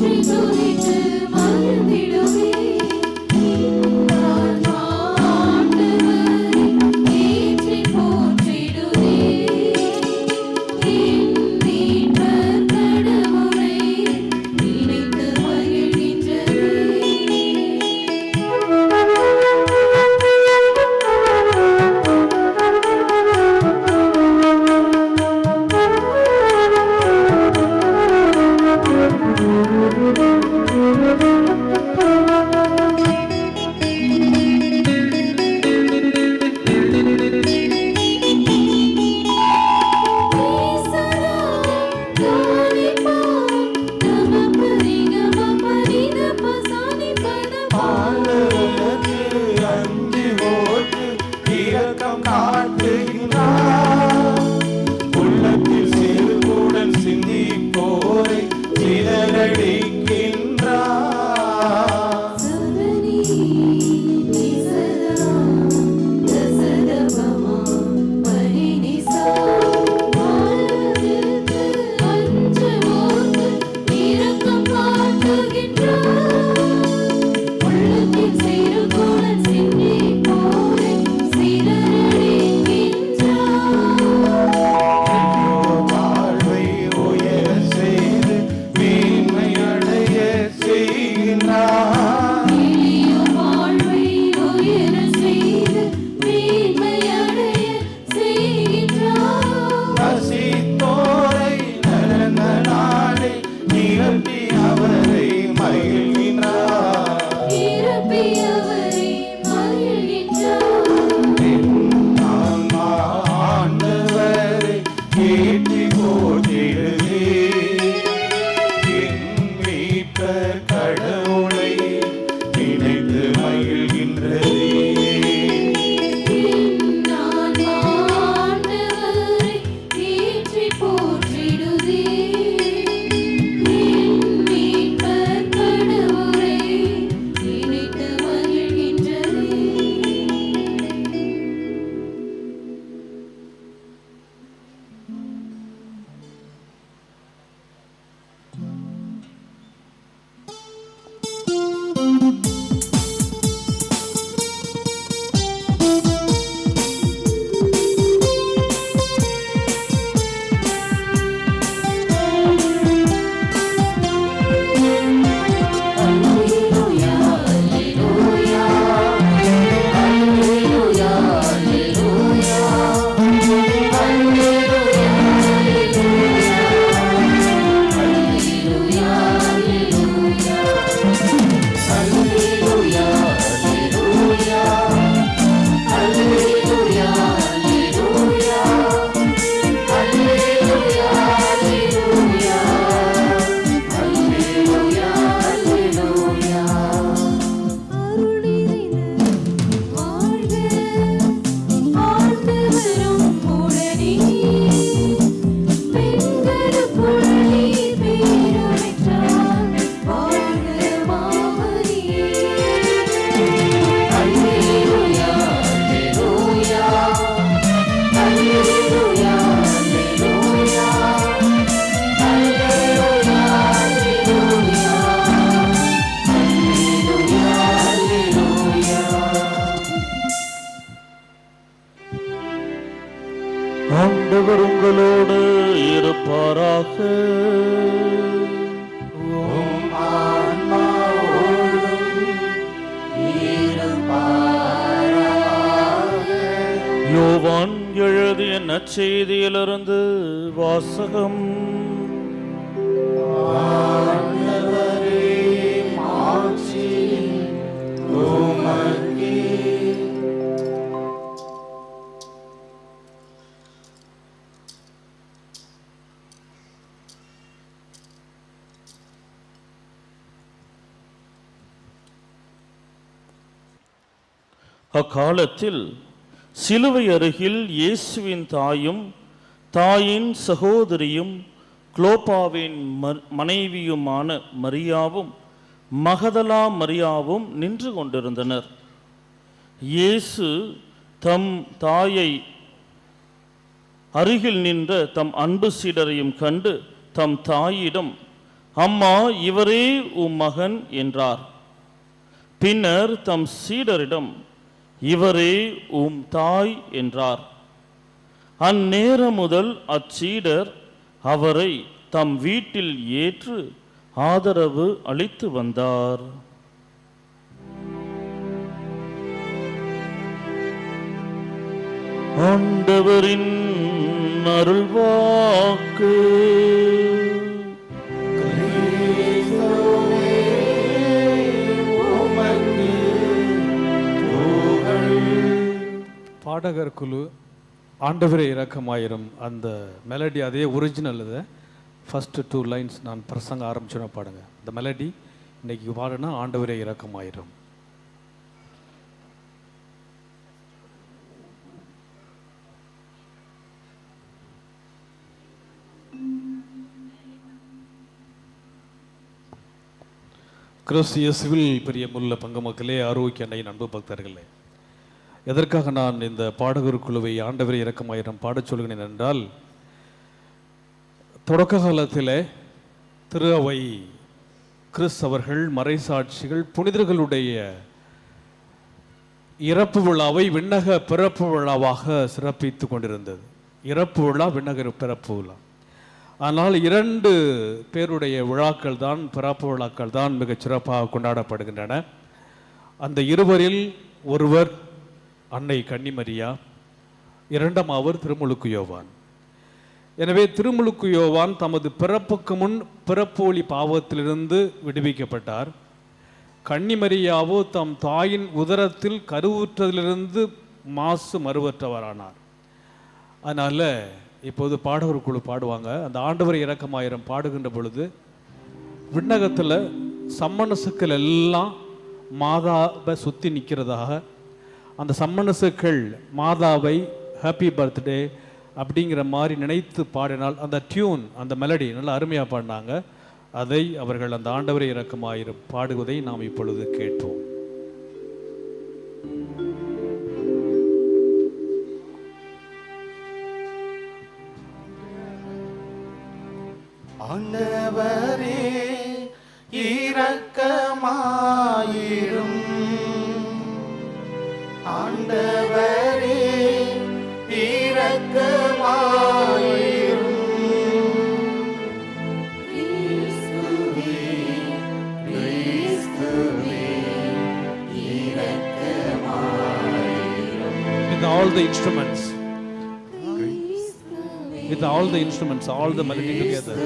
போற்றி துதித்து மகிழ்ந்திடுவே. ஆண்டவர் உங்களோடு இருப்பாராக. யோவான் எழுதிய நற்செய்தியிலிருந்து வாசகம். அக்காலத்தில் சிலுவை அருகில் இயேசுவின் தாயும் தாயின் சகோதரியும் குளோப்பாவின் மனைவியுமான மரியாவும் மகதலா மரியாவும் நின்று கொண்டிருந்தனர். இயேசு தம் தாயை அருகில் நின்ற தம் அன்பு சீடரையும் கண்டு தம் தாயிடம், அம்மா, இவரே உம் மகன் என்றார். பின்னர் தம் சீடரிடம், இவரே உம் தாய் என்றார். அந்நேரம் முதல் அச்சீடர் அவரை தம் வீட்டில் ஏற்று ஆதரவு அளித்து வந்தார். ஆண்டவரின் அருள்வாக்கு. பாடகர் குழு ஆண்டவரே இரக்கமாயிரும் அந்த மெலடி அதே ஒரிஜினல். இது ஃபஸ்ட்டு 2 லைன்ஸ் நான் பிரசங்க ஆரம்பிச்சோன்னா பாடுங்க. இந்த மெலடி இன்னைக்கு பாடுனா ஆண்டவரே இரக்கமாயிரும். கிறிஸ்து இயேசுவில் பிரியமுள்ள பங்கு மக்களே, ஆரோக்கிய அன்னையின் அன்பு பக்தர்களே, எதற்காக நான் இந்த பாடகர் குழுவை ஆண்டவரே இரக்கமாயிரம் பாடச் சொல்கிறேன் என்றால், தொடக்க காலத்தில் திரு அவை கிறிஸ்தவர்கள், மறைசாட்சிகள், புனிதர்களுடைய இறப்பு விழாவை விண்ணக பிறப்பு விழாவாக சிறப்பித்து கொண்டிருந்தது. இறப்பு விழா, விண்ணக பிறப்பு விழா. ஆனால் 2 பேருடைய விழாக்கள் தான், பிறப்பு விழாக்கள் தான் மிகச் சிறப்பாக கொண்டாடப்படுகின்றன. அந்த இருவரில் ஒருவர் அன்னை கன்னிமரியா, இரண்டாமவர் திருமுழுக்கு யோவான். எனவே திருமுழுக்கு யோவான் தமது பிறப்புக்கு முன் பிறப்போலி பாவத்திலிருந்து விடுவிக்கப்பட்டார். கன்னிமரியாவோ தம் தாயின் உதரத்தில் கருவுற்றதிலிருந்து மாசு மறுவற்றவரானார். அதனால் இப்போது பாடகர் குழு பாடுவாங்க. அந்த ஆண்டவர் இரக்கமாயிரம் பாடுகின்ற பொழுது விண்ணகத்தில் சம்மனசுக்கள் எல்லாம் மாதாவை சுற்றி நிற்கிறதாக, அந்த சம்மனசுக்கள் மாதாவை ஹாப்பி பர்த்டே அப்படிங்கிற மாதிரி நினைத்து பாடினால் அந்த டியூன், அந்த மெலடி நல்லா அருமையாக பாடினாங்க. அதை அவர்கள் அந்த ஆண்டவரை இரக்கமாயிரம் பாடுவதை நாம் இப்பொழுது கேட்போம். ஆண்டவரே இரக்கமாயிரும், ஆண்டவரே இரக்கமாயிரும், கிறிஸ்துவே கிறிஸ்துவே இரக்கமாயிரும். With all the instruments, with all the instruments, all the melody together.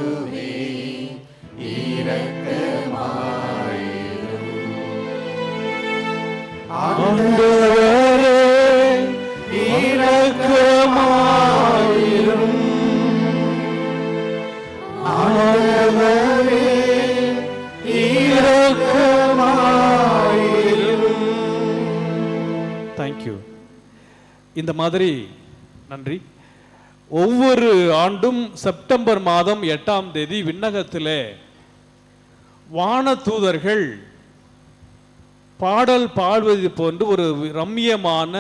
ஆண்டவரே இரக்கமாயிரும், ஆண்டவரே இரக்கமாயிரும். தேங்க்யூ. இந்த மாதிரி நன்றி. ஒவ்வொரு ஆண்டும் செப்டம்பர் மாதம் 8ஆம் தேதி விண்ணகத்திலே வானதூதர்கள் பாடல் பாடுவது போன்று ஒரு ரம்மியமான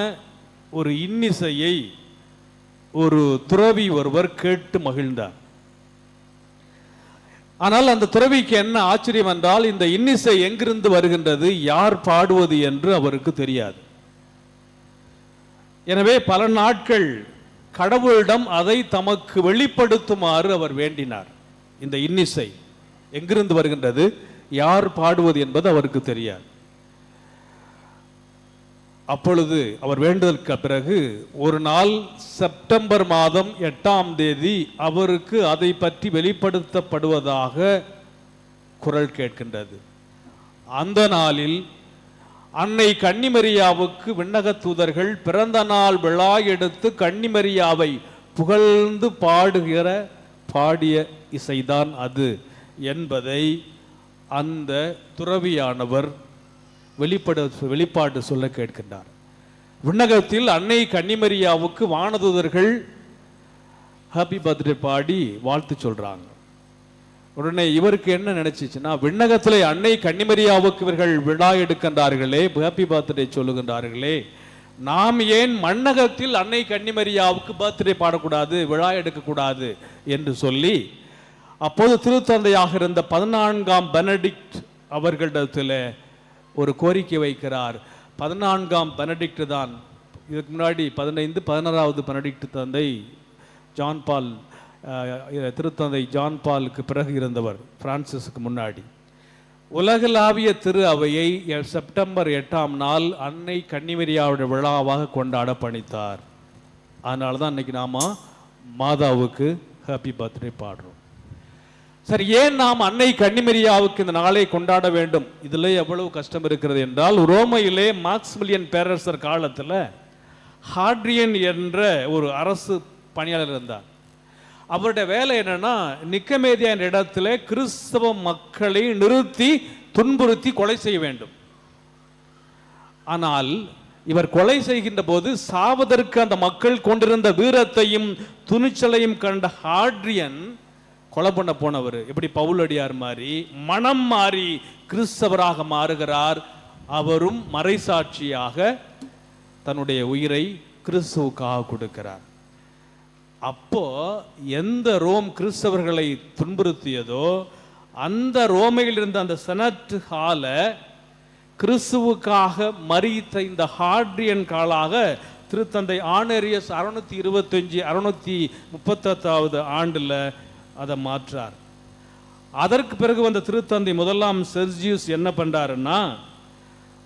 ஒரு இன்னிசையை ஒரு துறவி ஒருவர் கேட்டு மகிழ்ந்தார். ஆனால் அந்த துறவிக்கு என்ன ஆச்சரியம் என்றால், இந்த இன்னிசை எங்கிருந்து வருகின்றது, யார் பாடுவது என்று அவருக்கு தெரியாது. எனவே பல நாட்கள் கடவுளிடம் அதை தமக்கு வெளிப்படுத்துமாறு அவர் வேண்டினார். இந்த இன்னிசை எங்கிருந்து வருகின்றது, யார் பாடுவது என்பது அவருக்கு தெரியாது. அப்பொழுது அவர் வேண்டுதலுக்கு பிறகு ஒரு நாள் செப்டம்பர் மாதம் 8ஆம் தேதி அவருக்கு அதை பற்றி வெளிப்படுத்தப்படுவதாக குரல் கேட்கின்றது. அந்த நாளில் அன்னை கன்னிமரியாவுக்கு விண்ணக தூதர்கள் பிறந்த நாள் விழா எடுத்து கன்னிமரியாவை புகழ்ந்து பாடிய இசைதான் அது என்பதை அந்த துறவியானவர் வெளிப்பாடு சொல்ல கேட்கின்றார். விண்ணகத்தில் அன்னை கன்னிமரியாவுக்கு வானதூதர்கள் ஹாப்பி பர்த்டே பாடி வாழ்த்து சொல்றாங்க. உடனே இவருக்கு என்ன நினைச்சிச்சுன்னா, விண்ணகத்திலே அன்னை கன்னிமரியாவுக்கு இவர்கள் விழா எடுக்கின்றார்களே, ஹாப்பி பர்த்டே சொல்லுகின்றார்களே, நாம் ஏன் மண்ணகத்தில் அன்னை கன்னிமரியாவுக்கு பர்த்டே பாடக்கூடாது, விழா எடுக்கக்கூடாது என்று சொல்லி அப்போது திருத்தந்தையாக இருந்த 14ஆம் பெனடிக்ட் அவர்களிடத்தில் ஒரு கோரிக்கை வைக்கிறார். 14ஆம் பெனடிக்ட் தான் இதுக்கு முன்னாடி 16வது பெனடிக்ட் தந்தை ஜான் பால், திருத்தந்தை ஜான் பாலுக்கு பிறகு இருந்தவர், பிரான்சிஸுக்கு முன்னாடி. உலகளாவிய திரு அவையை செப்டம்பர் 8ஆம் நாள் அன்னை கன்னிமரியாவுடைய விழாவாக கொண்டாட பணித்தார். அதனால தான் இன்னைக்கு நாம மாதாவுக்கு ஹாப்பி பர்த்டே பாடுறோம். சரி, ஏன் நாம் அன்னை கன்னிமரியாவுக்கு இந்த நாளை கொண்டாட வேண்டும்? இதில் எவ்வளவு கஷ்டம் இருக்கிறது என்றால், ரோமையிலே மாக்சிமிலியன் பேரரசர் காலத்தில் ஹாட்ரியன் என்ற ஒரு அரசு பணியாளர் இருந்தார். அவருடைய வேலை என்னன்னா, நிக்கமேதியா என்ற இடத்துல கிறிஸ்தவ மக்களை நிறுத்தி துன்புறுத்தி கொலை செய்ய வேண்டும். ஆனால் இவர் கொலை செய்கின்ற போது சாவதற்கு அந்த மக்கள் கொண்டிருந்த வீரத்தையும் துணிச்சலையும் கண்ட ஹாட்ரியன் கொலை பண்ண போனவர் எப்படி பவுலடியார் மாதிரி மனம் மாறி கிறிஸ்தவராக மாறுகிறார். அவரும் மறைசாட்சியாக தன்னுடைய உயிரை கிறிஸ்துவுக்காக கொடுக்கிறார். அப்போ எந்த ரோம் கிறிஸ்தவர்களை துன்புறுத்தியதோ அந்த ரோமையில் இருந்த அந்த செனட் ஹால கிறிஸ்துவுக்காக மறித்த இந்த ஹாட்ரியன் காலாக திருத்தந்தை ஆனேரியஸ் 630 ஆண்டில் அதை மாற்றார். அதற்கு பிறகு வந்த திருத்தந்தை 1ஆம் செர்ஜியஸ் என்ன பண்றாருன்னா,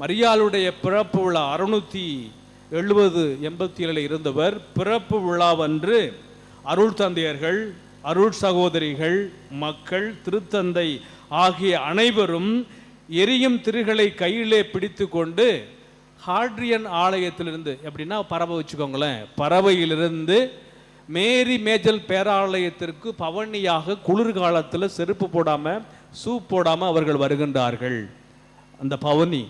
மரியாளுடைய பிறப்பு விழா 670-87 இருந்தவர் பிறப்பு விழாவன்று அருள் தந்தையர்கள், அருள் சகோதரிகள், மக்கள், திருத்தந்தை ஆகிய அனைவரும் எரியும் திரிகளை கையிலே பிடித்து கொண்டு ஹாட்ரியன் ஆலயத்திலிருந்து, எப்படின்னா பறவை வச்சுக்கோங்களேன், பறவையிலிருந்து மேரி மேஜல் பேராலயத்திற்கு பவனியாக குளிர்காலத்தில் செருப்பு போடாமல் ஷூ போடாமல் அவர்கள் வருகின்றார்கள். அந்த பவனி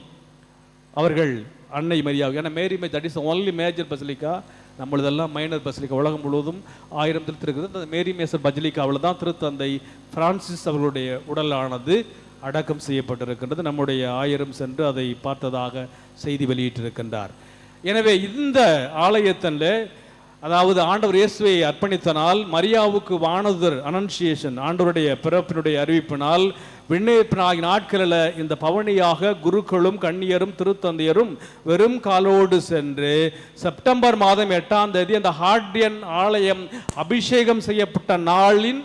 அவர்கள் அன்னை மரியா, ஏன்னா Mary that is only major basilica, நம்மளதெல்லாம் மைனர் பசிலிக்கா. உலகம் முழுவதும் 1000 இருக்குது. அந்த மேரி மேசர் பசிலிக்காவில் தான் திருத்தந்தை பிரான்சிஸ் அவர்களுடைய உடலானது அடக்கம் செய்யப்பட்டிருக்கின்றது. நம்முடைய 1000 சென்று அதை பார்த்ததாக செய்தி வெளியிட்டிருக்கின்றார். எனவே இந்த ஆலயத்தில், அதாவது ஆண்டவர் இயேசுவை அர்ப்பணித்தனால் மரியாவுக்கு வானதர் அனன்சியேஷன், ஆண்டவருடைய பிறப்பினுடைய அறிவிப்பினால் விண்ணேற்பினாகிய நாட்களில் இந்த பவனியாக குருக்களும் கன்னியரும் திருத்தந்தையரும் வெறும் காலோடு சென்று செப்டம்பர் மாதம் 8ஆம் தேதி அந்த ஹாட்ரியன் ஆலயம் அபிஷேகம் செய்யப்பட்ட நாளின்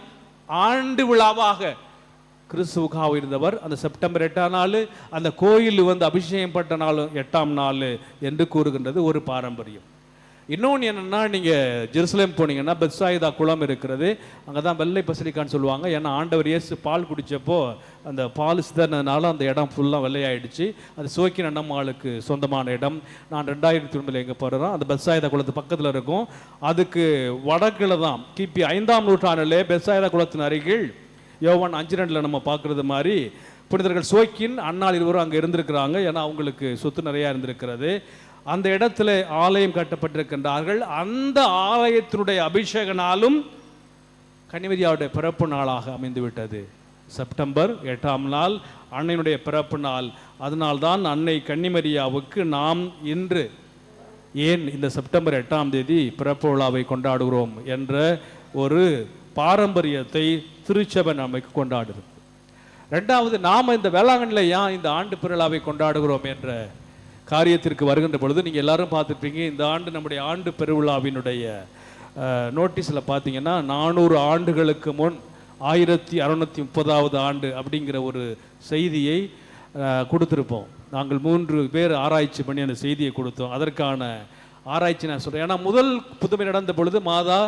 ஆண்டு விழாவாக கிறிஸ்துவுக்காக இருந்தவர். அந்த செப்டம்பர் 8ஆம் நாள் அந்த கோயில் அபிஷேகம் பட்ட நாள் 8ஆம் நாள் என்று கூறுகின்றது ஒரு பாரம்பரியம். இன்னொன்று என்னென்னா, நீங்கள் ஜெருசலேம் போனீங்கன்னா பெத்சாயிதா குளம் இருக்கிறது. அங்கே தான் வெள்ளை பசிலிக்கான்னு சொல்லுவாங்க. ஏன்னா ஆண்டவர் இயேசு பால் குடித்தப்போ அந்த பால் சிதறினதுனால அந்த இடம் ஃபுல்லாக வெள்ளையாயிடுச்சு. அது சோக்கின் அண்ணம்மாளுக்கு சொந்தமான இடம். நான் 2001 எங்கே போகிறோம், அந்த பெத்சாயிதா குளத்து பக்கத்தில் இருக்கும். அதுக்கு வடக்கில் தான் கிபி 5ஆம் நூற்றாண்டிலே பெத்சாயிதா குளத்தின் அருகில் யோவான் 5:2 நம்ம பார்க்குறது மாதிரி புனிதர்கள் சோக்கின் அன்னாள் இருவரும் அங்கே இருந்திருக்கிறாங்க. ஏன்னா அவங்களுக்கு சொத்து நிறையா இருந்திருக்கிறது. அந்த இடத்துல ஆலயம் கட்டப்பட்டிருக்கின்றார்கள். அந்த ஆலயத்தினுடைய அபிஷேக நாளும் கன்னிமரியாவுடைய பிறப்பு நாளாக அமைந்துவிட்டது. செப்டம்பர் 8ஆம் நாள் அன்னையினுடைய பிறப்பு நாள். அதனால்தான் அன்னை கன்னிமரியாவுக்கு நாம் இன்று ஏன் இந்த செப்டம்பர் 8ஆம் தேதி பிறப்பு விழாவை கொண்டாடுகிறோம் என்ற ஒரு பாரம்பரியத்தை திருச்சபை நமக்கு கொண்டாடுது. ரெண்டாவது, நாம் இந்த வேளாங்கண்ணில் ஏன் இந்த ஆண்டு பெருவிழாவை கொண்டாடுகிறோம் என்ற காரியத்திற்கு வருகின்ற பொழுது நீங்கள் எல்லாரும் பார்த்துருப்பீங்க. இந்த ஆண்டு நம்முடைய ஆண்டு பெருவிழாவினுடைய நோட்டீஸில் பார்த்தீங்கன்னா 400 ஆண்டுகளுக்கு முன் 1630வது ஆண்டு அப்படிங்கிற ஒரு செய்தியை கொடுத்துருப்போம். நாங்கள் 3 பேர் ஆராய்ச்சி பண்ணி அந்த செய்தியை கொடுத்தோம். அதற்கான ஆராய்ச்சி நான் சொல்கிறேன். ஏன்னா முதல் புதுமை நடந்த பொழுது மாதா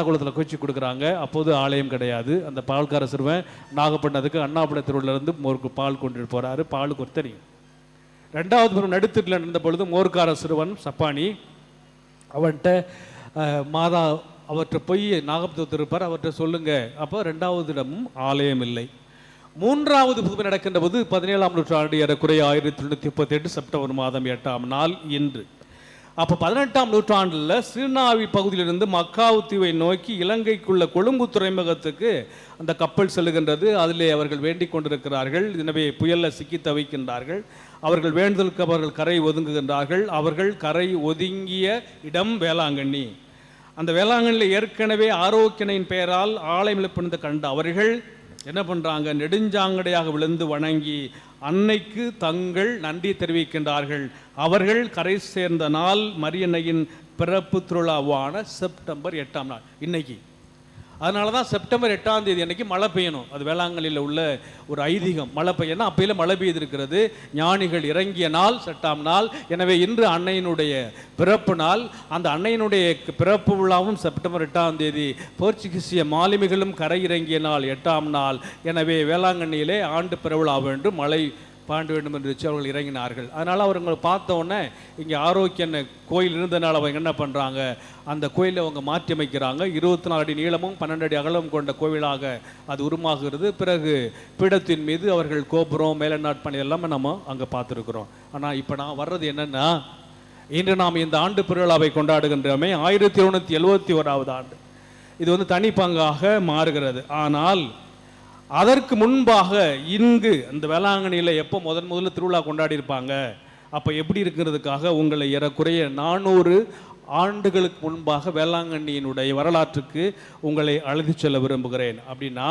குளத்தில் கொச்சி கொடுக்குறாங்க. அப்போது ஆலயம் கிடையாது. அந்த பால்கார சிறுவன் நாகப்பட்டினத்துக்கு அண்ணாபுரம் தெருவிலேருந்து மோருக்கு பால் கொண்டு போகிறாரு. பாலுக்கு ஒரு தெரியும். 2வது பிறகு நடுத்தட்டில் நடந்த பொழுது மோர்க்கார சிறுவன் சப்பானி அவன்கிட்ட மாதா அவற்றை போய் நாகப்பட்டினத்தில் இருப்பார், அவற்றை சொல்லுங்க. அப்போ 2வது இடமும் ஆலயம் இல்லை. 3வது புதுமை நடக்கின்ற போது 17ஆம் நூற்றாண்டு ஏறக்குறைய 1938 செப்டம்பர் மாதம் 8ஆம் நாள் இன்று. அப்போ 18ஆம் நூற்றாண்டில் சீனாவி பகுதியிலிருந்து மக்காவு தீவை நோக்கி இலங்கைக்குள்ள கொழும்பு துறைமுகத்துக்கு அந்த கப்பல் செல்லுகின்றது. அதிலே அவர்கள் வேண்டிக் கொண்டிருக்கிறார்கள். எனவே புயலில் சிக்கி தவிக்கின்றார்கள். அவர்கள் வேண்டுதலுக்கு அவர்கள் கரை ஒதுங்குகின்றார்கள். அவர்கள் கரை ஒதுங்கிய இடம் வேளாங்கண்ணி. அந்த வேளாங்கண்ணியில் ஏற்கனவே ஆரோக்கியனின் பெயரால் ஆலயம் எழுப்பினதை கண்ட அவர்கள் என்ன பண்ணுறாங்க, நெடுஞ்சாங்கடையாக விழுந்து வணங்கி அன்னைக்கு தங்கள் நன்றி தெரிவிக்கின்றார்கள். அவர்கள் கரை சேர்ந்த நாள் மரியன்னையின் பிறப்பு திருவிழாவான செப்டம்பர் 8ஆம் நாள் இன்னைக்கு. அதனால தான் செப்டம்பர் 8ஆம் தேதி அன்னைக்கு மழை பெய்யணும். அது வேளாங்கண்ணியில் உள்ள ஒரு ஐதீகம். மழை பெய்யணும், அப்பையில் மழை பெய்திருக்கிறது. ஞானிகள் இறங்கிய நாள் 8ஆம் நாள். எனவே இன்று அன்னையினுடைய பிறப்பு நாள். அந்த அன்னையினுடைய பிறப்பு விழாவும் செப்டம்பர் 8ஆம் தேதி. போர்ச்சுகீசிய மாலுமிகளும் கரை இறங்கிய நாள் 8ஆம் நாள். எனவே வேளாங்கண்ணியிலே ஆண்டு பெருவிழா வேண்டும், மழை பாண்ட வேண்டும் என்று வச்சு அவர்கள் இறங்கினார்கள். அதனால் அவங்களை பார்த்த உடனே இங்கே ஆரோக்கியன் கோயில் இருந்தனால அவங்க என்ன பண்ணுறாங்க, அந்த கோயிலை அவங்க மாற்றி அமைக்கிறாங்க. 24 அடி நீளமும் 12 அடி அகலமும் கொண்ட கோவிலாக அது உருமாகுகிறது. பிறகு பீடத்தின் மீது அவர்கள் கோபுரம் மேலநாட்பணி எல்லாமே நம்ம அங்கே பார்த்துருக்குறோம். ஆனால் இப்போ நான் வர்றது என்னென்னா, இன்று நாம் இந்த ஆண்டு பெருவிழாவை கொண்டாடுகின்றோமே, 1771வது ஆண்டு. இது தனி பங்காக மாறுகிறது. ஆனால் அதற்கு முன்பாக இங்கு அந்த வேளாங்கண்ணியில் எப்போ முதல்ல திருவிழா கொண்டாடி இருப்பாங்க, அப்போ எப்படி இருக்கிறதுக்காக உங்களை ஏறக்குறைய 400 ஆண்டுகளுக்கு முன்பாக வேளாங்கண்ணியினுடைய வரலாற்றுக்கு உங்களை அழைத்து செல்ல விரும்புகிறேன். அப்படின்னா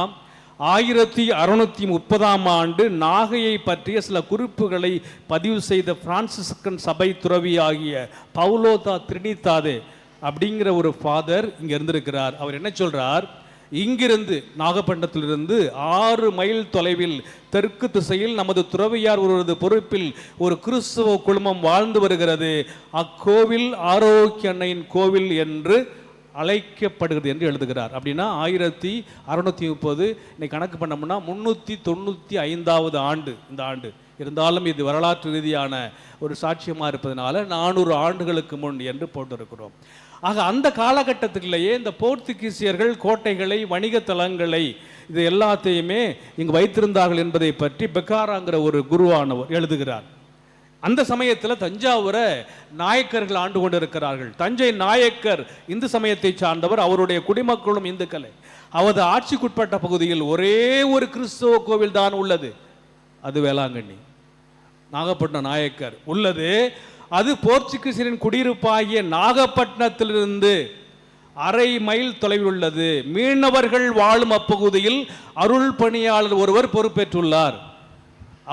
1630ஆம் ஆண்டு நாகையை பற்றிய சில குறிப்புகளை பதிவு செய்த பிரான்சிஸ்கன் சபை துறவி ஆகிய பவுலோ தா திரினிதாதே அப்படிங்கிற ஒரு ஃபாதர் இங்கே இருந்திருக்கிறார். அவர் என்ன சொல்றார், இங்கிருந்து நாகப்பட்டினத்திலிருந்து 6 மைல் தொலைவில் தெற்கு திசையில் நமது துறவியார் ஒருவரது பொறுப்பில் ஒரு கிறிஸ்துவ குழுமம் வாழ்ந்து வருகிறது. அக்கோவில் ஆரோக்கிய அன்னையின் கோவில் என்று அழைக்கப்படுகிறது என்று எழுதுகிறார். அப்படின்னா 1630. இன்னைக்கு கணக்கு பண்ணோம்னா 395வது ஆண்டு இந்த ஆண்டு. இருந்தாலும் இது வரலாற்று ரீதியான ஒரு சாட்சியமாக இருப்பதனால 400 ஆண்டுகளுக்கு முன் என்று போட்டிருக்கிறோம். ஆக அந்த காலகட்டத்திலேயே இந்த போர்த்துகீசியர்கள் கோட்டைகளை, வணிக தலங்களை, இது எல்லாத்தையுமே இங்கு வைத்திருந்தார்கள் என்பதை பற்றி பெக்காராங்கிற ஒரு குருவானவர் எழுதுகிறார். அந்த சமயத்தில் தஞ்சாவூரை நாயக்கர்கள் ஆண்டு கொண்டிருக்கிறார்கள். தஞ்சை நாயக்கர் இந்து சமயத்தை சார்ந்தவர். அவருடைய குடிமக்களும் இந்துக்களை. அவரது ஆட்சிக்குட்பட்ட பகுதியில் ஒரே ஒரு கிறிஸ்தவ கோவில் தான் உள்ளது, அது வேளாங்கண்ணி. நாகப்பட்டினம் நாயக்கர் உள்ளது. அது போர்ச்சுகீசியரின் குடியிருப்பாகிய நாகப்பட்டினத்திலிருந்து 1/2 மைல் தொலைவில் உள்ளது. மீனவர்கள் வாழும் அப்பகுதியில் அருள் பணியாளர் ஒருவர் பொறுப்பேற்றுள்ளார்.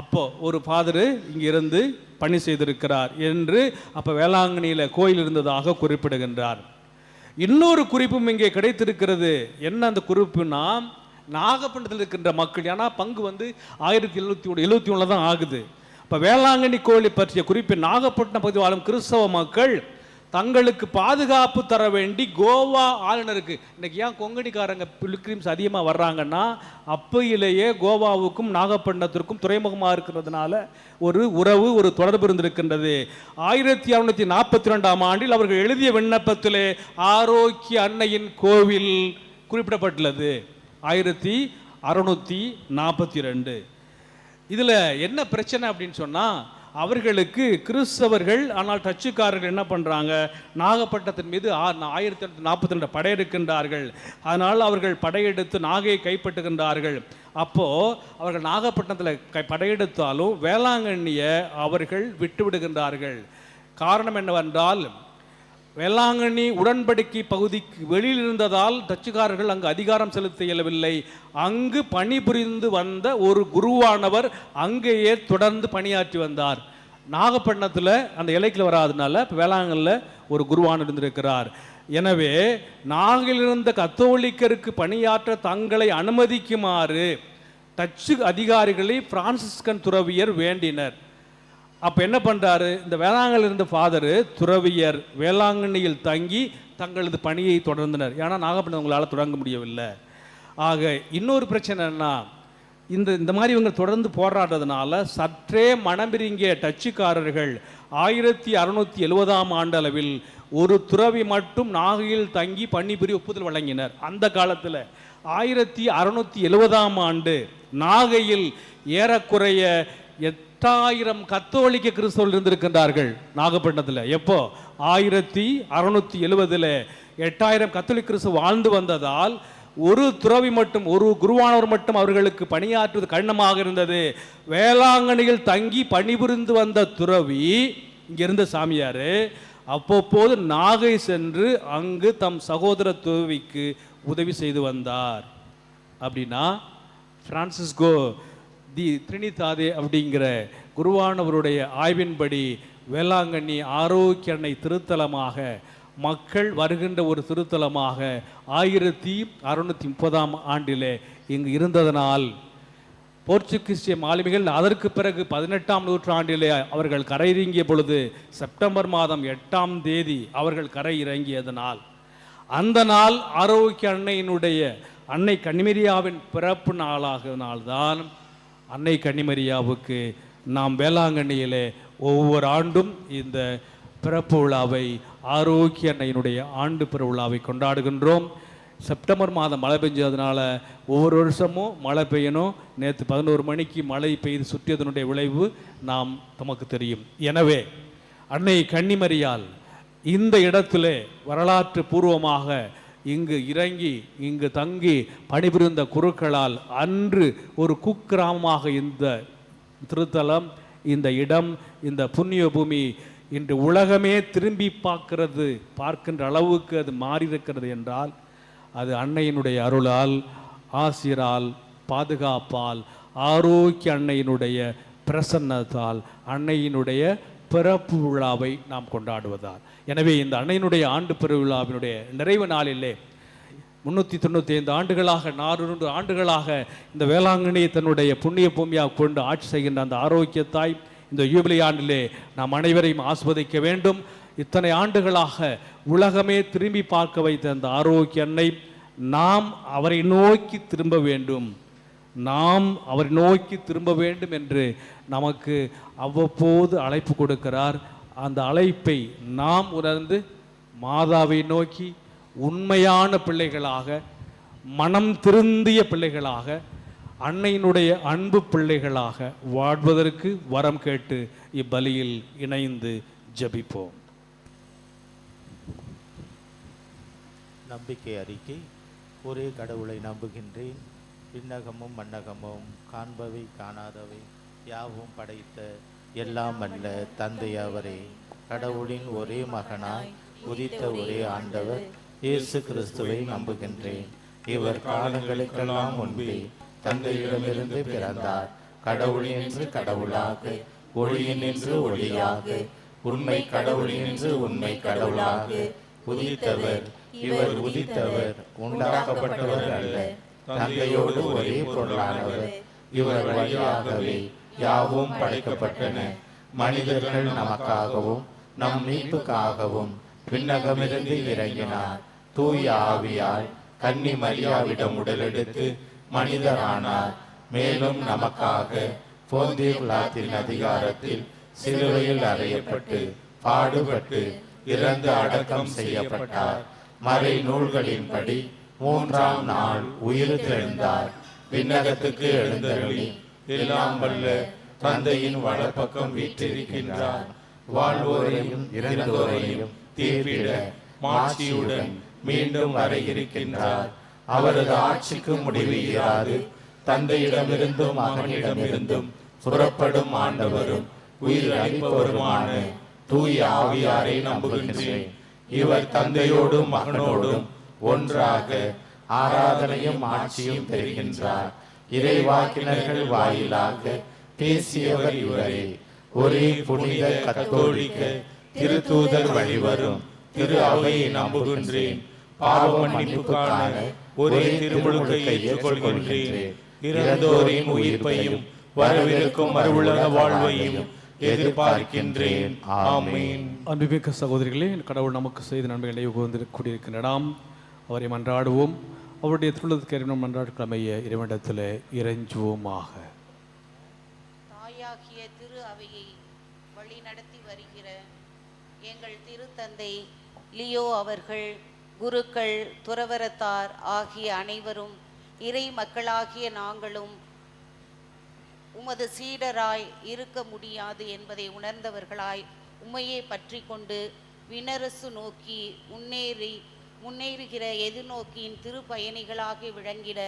அப்போ ஒரு ஃபாதரு இங்கிருந்து பணி செய்திருக்கிறார் என்று அப்போ வேளாங்கண்ணியில் கோயில் இருந்ததாக குறிப்பிடுகின்றார். இன்னொரு குறிப்பும் இங்கே கிடைத்திருக்கிறது. என்ன அந்த குறிப்புனா, நாகப்பட்டினத்தில் இருக்கின்ற மக்கள், ஏன்னா பங்கு 1771 தான் ஆகுது. இப்போ வேளாங்கண்ணி கோயிலை பற்றிய குறிப்பில் நாகப்பட்டினம் பகுதி வாழும் கிறிஸ்தவ மக்கள் தங்களுக்கு பாதுகாப்பு தர வேண்டி கோவா ஆளுநருக்கு, இன்னைக்கு ஏன் கொங்கணிக்காரங்க பில்கிரிம்ஸ் அதிகமாக வர்றாங்கன்னா, அப்பையிலேயே கோவாவுக்கும் நாகப்பட்டினத்திற்கும் துறைமுகமாக இருக்கிறதுனால ஒரு உறவு, ஒரு தொடர்பு இருந்திருக்கின்றது. 1642ஆம் ஆண்டில் அவர்கள் எழுதிய விண்ணப்பத்திலே ஆரோக்கிய அன்னையின் கோவில் குறிப்பிடப்பட்டுள்ளது. 1642. இதில் என்ன பிரச்சனை அப்படின்னு சொன்னால், அவர்களுக்கு கிறிஸ்தவர்கள், ஆனால் டச்சுக்காரர்கள் என்ன பண்ணுறாங்க, நாகப்பட்டினத்தின் மீது 1842 படையெடுக்கின்றார்கள். அதனால் அவர்கள் படையெடுத்து நாகையை கைப்பற்றுகின்றார்கள். அப்போது அவர்கள் நாகப்பட்டினத்தில் படையெடுத்தாலும் வேளாங்கண்ணியை அவர்கள் விட்டுவிடுகின்றார்கள். காரணம் என்னவென்றால், வேளாங்கண்ணி உடன்படிக்கை பகுதிக்கு வெளியில் இருந்ததால் டச்சுக்காரர்கள் அங்கு அதிகாரம் செலுத்த இயலவில்லை. அங்கு பணிபுரிந்து வந்த ஒரு குருவானவர் அங்கேயே தொடர்ந்து பணியாற்றி வந்தார். நாகப்பட்டினத்தில் அந்த எல்லைக்குள்ள வராதனால இப்போ வேளாங்கண்ணில் ஒரு குருவான் இருந்திருக்கிறார். எனவே நாகையில் இருந்த கத்தோலிக்கருக்கு பணியாற்ற தங்களை அனுமதிக்குமாறு டச்சு அதிகாரிகளை பிரான்சிஸ்கன் துறவியர் வேண்டினர். அப்போ என்ன பண்ணுறாரு, இந்த வேளாங்கண்ணில் இருந்த ஃபாதரு துறவியர் வேளாங்கண்ணியில் தங்கி தங்களது பணியை தொடர்ந்தனர். ஏன்னா நாகப்பட்டினம் உங்களால் தொடங்க முடியவில்லை. ஆக இன்னொரு பிரச்சனைன்னா, இந்த மாதிரி இவங்க தொடர்ந்து போராடுறதுனால சற்றே மனமிருங்கிய டச்சுக்காரர்கள் 1670ஆம் ஆண்டு அளவில் ஒரு துறவி மட்டும் நாகையில் தங்கி பணிபுரிய ஒப்புதல் வழங்கினர். அந்த காலத்தில் 1670ஆம் ஆண்டு நாகையில் ஏறக்குறைய 8000 கத்தோலிக்க கிறிஸ்தவர்கள் இருந்திருக்கின்றார்கள் நாகப்பட்டினத்தில். எப்போ 1670 8000 கத்தோலிக்க கிறிஸ்தவ வாழ்ந்து வந்ததால் ஒரு துறவி மட்டும், ஒரு குருவானவர் மட்டும் அவர்களுக்கு பணியாற்றுவது கடினமாக இருந்தது. வேளாங்கண்ணியில் தங்கி பணிபுரிந்து வந்த துறவி, இங்கிருந்த சாமியார் அவ்வப்போது நாகை சென்று அங்கு தம் சகோதர துறவிக்கு உதவி செய்து வந்தார். அப்படின்னா பிரான்சிஸ்கோ தி ட்ரினிதாதே அப்படிங்கிற குருவானவருடைய ஆய்வின்படி வேளாங்கண்ணி ஆரோக்கிய அன்னை திருத்தலமாக, மக்கள் வருகின்ற ஒரு திருத்தலமாக 1630ஆம் ஆண்டிலே இங்கு இருந்ததனால் போர்ச்சுகீசிய மாலுமிகள் அதற்கு பிறகு 18ஆம் நூற்றாண்டிலே அவர்கள் கரையிறங்கிய பொழுது செப்டம்பர் மாதம் 8ஆம் தேதி அவர்கள் கரை இறங்கியதனால் அந்த நாள் ஆரோக்கிய அன்னையினுடைய அன்னை கன்னிமரியாவின் பிறப்பு நாளாகனால்தான் அன்னை கன்னிமரியாவுக்கு நாம் வேளாங்கண்ணியிலே ஒவ்வொரு ஆண்டும் இந்த பிறப்பு விழாவை, ஆரோக்கிய அன்னையினுடைய ஆண்டு பெருவிழாவை கொண்டாடுகின்றோம். செப்டம்பர் மாதம் மழை பெஞ்சதுனால ஒவ்வொரு வருஷமும் மழை பெய்யணும். நேற்று 11 மணிக்கு மழை பெய்து சுற்றியதனுடைய விளைவு நாம் நமக்கு தெரியும். எனவே அன்னை கன்னிமரியால் இந்த இடத்திலே வரலாற்று பூர்வமாக இங்கு இறங்கி இங்கு தங்கி பணிபுரிந்த குருக்களால் அன்று ஒரு குக்கிராமமாக இந்த திருத்தலம், இந்த இடம், இந்த புண்ணிய பூமி இன்று உலகமே திரும்பி பார்க்கின்ற அளவுக்கு அது மாறியிருக்கிறது என்றால் அது அன்னையினுடைய அருளால், ஆசிரால், பாதுகாப்பால், ஆரோக்கிய அன்னையினுடைய பிரசன்னத்தால், அன்னையினுடைய பிறப்பு விழாவை நாம் கொண்டாடுவதால். எனவே இந்த அன்னையினுடைய ஆண்டு பெருவிழாவினுடைய நிறைவு நாளிலே 395 ஆண்டுகளாக 400 ஆண்டுகளாக இந்த வேளாங்கண்ணியை தன்னுடைய புண்ணிய பூமியாக கொண்டு ஆட்சி செய்கின்ற அந்த ஆரோக்கியத்தாய் இந்த யூபிலி ஆண்டிலே நாம் அனைவரையும் ஆஸ்வதிக்க வேண்டும். இத்தனை ஆண்டுகளாக உலகமே திரும்பி பார்க்க வைத்த அந்த ஆரோக்கிய அன்னை, நாம் அவரை நோக்கி திரும்ப வேண்டும், நாம் அவரை நோக்கி திரும்ப வேண்டும் என்று நமக்கு அவ்வப்போது அழைப்பு கொடுக்கிறார். அந்த அழைப்பை நாம் உணர்ந்து மாதாவை நோக்கி உண்மையான பிள்ளைகளாக, மனம் திருந்திய பிள்ளைகளாக, அன்னையினுடைய அன்பு பிள்ளைகளாக வாழ்வதற்கு வரம் கேட்டு இப்பலியில் இணைந்து ஜெபிப்போம். நம்பிக்கை அறிக்கை. ஒரே கடவுளை நம்புகின்றேன். விண்ணகமும் மண்ணகமும், காண்பவை காணாதவை யாவும் படைத்த எல்லாம் அல்ல தந்தை அவரே, கடவுளின் ஒரே மகனாய் உதித்த ஒரே ஆண்டவர் இயேசு கிறிஸ்துவை நம்புகின்றேன். இவர் காலங்களுக்கெல்லாம் முன்பே தந்தையிடமிருந்து பிறந்தார். கடவுளின் என்று கடவுளாக, ஒளியின் என்று ஒளியாக, உண்மை கடவுளின் என்று உண்மை கடவுளாக உதித்தவர். இவர் உதித்தவர், உண்டாக்கப்பட்டவர் அல்ல, தந்தையோடு ஒரே பொருளானவர். இவர் வழியாகவே யாவும் படைக்கப்பட்டன. மனிதர்கள் நமக்காகவும் நம் மீட்புக்காகவும் விண்ணகமிருந்து இறங்கினார். தூய ஆவியால் கன்னி மரியாவிடம் உடலெடுத்து மனிதரானார். மேலும் நமக்காக போந்திய பிலாத்தின் அதிகாரத்தில் சிலுவையில் அறையப்பட்டு பாடுபட்டு இறந்து அடக்கம் செய்யப்பட்டார். மறை நூல்களின்படி 3ஆம் நாள் உயிர் தெழுந்தார். விண்ணகத்துக்கு எழுந்தருளி எல்லாம் வல்ல தந்தையின் வலப்பக்கம் வீற்றிருக்கின்றார். வாழ்வோரையும் இறந்தோரையும் தீர்ப்பிட மாட்சியுடன் மீண்டும் வர இருக்கின்றார். அவரது ஆட்சிக்கு முடிவு இராது. தந்தையிடமிருந்தும் மகனிடமிருந்தும் புறப்படும் ஆண்டவரும் உயிர் அளிப்பவருமான தூய ஆவியாரை நம்புகின்றேன். இவர் தந்தையோடும் மகனோடும் ஒன்றாக ஆராதனையும் ஆட்சியும் பெறுகின்றார். இறைவாக்கினர்கள் வாயிலாக பேசியவர் இவரே. ஒரே புனித கத்தோலிக்க திருத்தூதர் வழிவரும் திரு அவையை நம்புகின்றேன். பாவ மன்னிப்புக்கான ஒரே திருமுழுக்கை ஏற்றுக்கொள்கின்றேன். இறந்தோரின் உயிர்ப்பையும் வரவிருக்கும் மறுவுலக வாழ்வையும் எதிர்பார்க்கின்றேன். ஆமீன். அன்புமிக்க சகோதரிகளே, கடவுள் நமக்கு செய்த நன்மைகளை உகந்து கூடியிருக்கின்ற நாம் அவரை மன்றாடுவோம். அவருடைய திருளத்துக்கு மன்றாடுக்கிழமைய இறைவனிடத்தில் இறைஞ்சுவோமாக. தாயாகிய திரு அவையை வழி நடத்தி வருகிற எங்கள் திருத்தந்தை லியோ அவர்கள், குருக்கள், துறவரத்தார் ஆகிய அனைவரும், இறை மக்களாகிய நாங்களும் உமது சீடராய் இருக்க முடியாது என்பதை உணர்ந்தவர்களாய் உம்மையே பற்றி கொண்டு விண்ணரசு நோக்கி முன்னேறுகிற எதிர்நோக்கியின் திருப்பயணிகளாகி விளங்கிட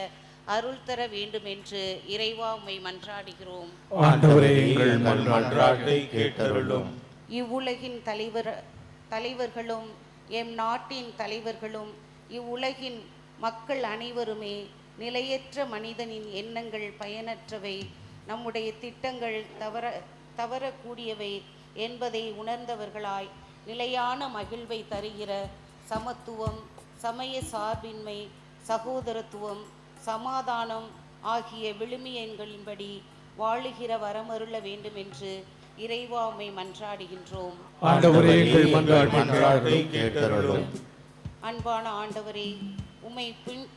அருள் தர வேண்டும் என்று இறைவா உம்மை மன்றாடுகிறோம். ஆண்டவரே, எங்கள் மன்றாட்டை கேட்டருளும். இவ்வுலகின் தலைவர் தலைவர்களும் எம் நாட்டின் தலைவர்களும் இவ்வுலகின் மக்கள் அனைவருமே நிலையற்ற மனிதனின் எண்ணங்கள் பயனற்றவை, நம்முடைய திட்டங்கள் தவறக்கூடியவை என்பதை உணர்ந்தவர்களாய் நிலையான மகிழ்வை தருகிற சமத்துவம், சமய சார்பின்மை, சகோதரத்துவம், சமாதானம் ஆகிய விழுமியங்களின்படி வாழுகிற வரமருள வேண்டும் என்று இறைவா உம்மை மன்றாடுகின்றோம். அன்பான ஆண்டவரே, உம்மை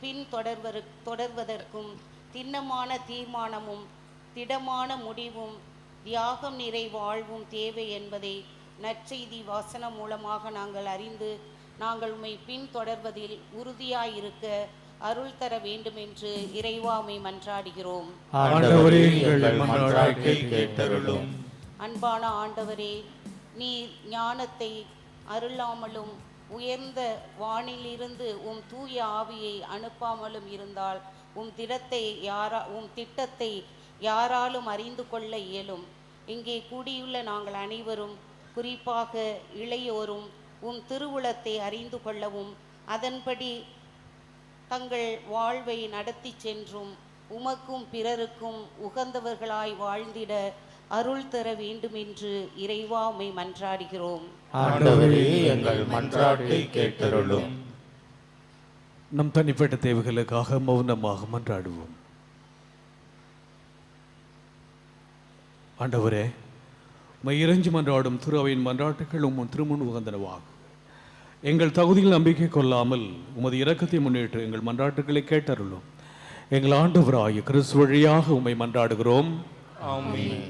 பின் தொடர்வதற்கும் திண்ணமான தீர்மானமும் திடமான முடிவும் தியாகம் நிறை வாழ்வும் தேவை என்பதை நற்செய்தி வாசனம் மூலமாக நாங்கள் அறிந்து நாங்கள் உம்மை பின் தொடர்வதில் உறுதியாயிருக்க அருள் தர வேண்டும் என்று இறைவா உம்மை மன்றாடுகிறோம். அன்பான ஆண்டவரே, நீர் ஞானத்தை அருளாமலும் உயர்ந்த வானிலிருந்து உம் தூய ஆவியை அனுப்பாமலும் இருந்தால் உம் திட்டத்தை யாராலும் அறிந்து கொள்ள இயலும். இங்கே கூடியுள்ள நாங்கள் அனைவரும், குறிப்பாக இளையோரும், உம் திருவுளத்தை அறிந்து கொள்ளவும் அதன்படி தங்கள் வாழ்வை நடத்தி சென்றும் உமக்கும் பிறருக்கும் உகந்தவர்களாய் வாழ்ந்திட அருள் தர வேண்டும் என்று இறைவா உம்மை மன்றாடுகிறோம். நம் தனிப்பட்ட தேவைகளுக்காக மௌனமாக மன்றாடுவோம். ஆண்டவரே, உம்மை இறைஞ்சி மன்றாடும் திரு அவையின் மன்றாட்டுகள் உம் திருமுன் உகந்தனவாகும். எங்கள் தகுதியில் நம்பிக்கை கொள்ளாமல் உமது இரக்கத்தை முன்னிட்டு எங்கள் மன்றாட்டுகளை கேட்டருளும். எங்கள் ஆண்டவராகிய கிறிஸ்து வழியாக உம்மை மன்றாடுகிறோம். ஆமென்.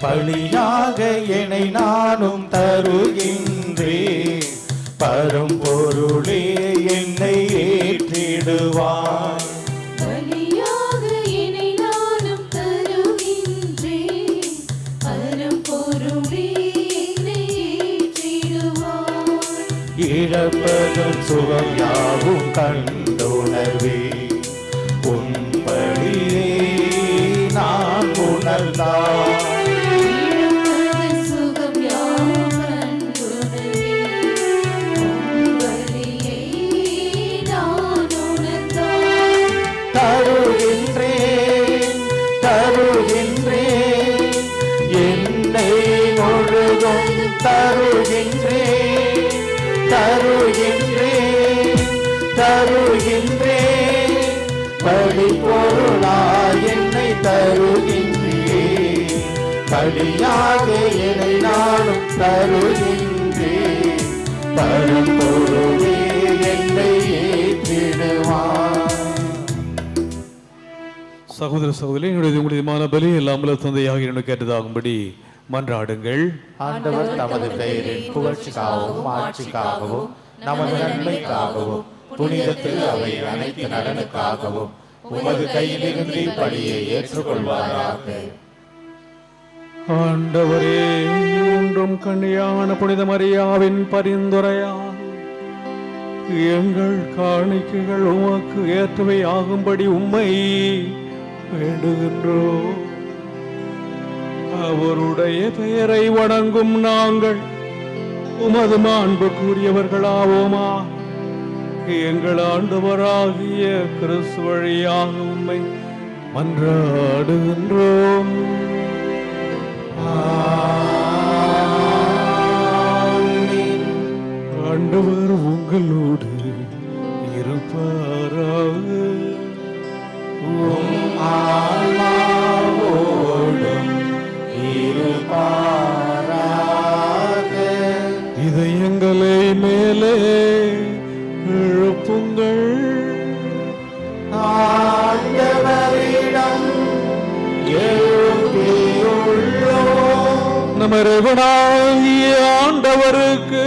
பலியாக என்னை நானும் தருகின்றேன், பரம்பொருளே என்னை ஏற்றிடுவார். பலியாக என்னை நானும் தருகின்றேன், பரம்பொருளே என்னை ஏற்றிடுவார். இழப்பதும் சுகம் யாவும் கண்டுணர்வே, உன்படியே நான் உணர்ந்தார். தருகின்றேன் பலிபொருளாய் என்னை தருகின்றேன், பலியாக என்னை நானும் தருகின்றேன், பரம்பொருளே என்னை ஏற்றிடுவார். சகோதர சகோதரி, உங்களுடைய மான பலி எல்லாமல தந்தையாக என்னை கேட்டதாகும்படி மன்றாடுங்கள். ஆண்டவர் தமது பெயரின் புகழ்ச்சிக்காகவும் ஆட்சிக்காகவும் நமது நன்மைக்காகவும் புனிதத்தில் அவை அனைத்து நலனுக்காகவும் உமது கையிலிருந்து பலியை ஏற்றுக்கொள்வாராக. ஆண்டவரே, ஒன்றும் கண்ணியான புனித மரியாவின் பரிந்துரையால் எங்கள் காணிக்கைகள் உமக்கு ஏற்றவை ஆகும்படி உம்மை வேண்டுகின்றோம். அவருடைய பெயரை வணங்கும் நாங்கள் உமது மாண்புக்குரியவர்களாவோமா. எங்கள் ஆண்டவராகிய கிறிஸ்து வழியாக உம்மை மன்றாடுகின்றோம். ஆண்டவர் உங்களோடு இருப்பாராக. இதயங்களை மேலே எழுப்ப ஆண்டவருக்கு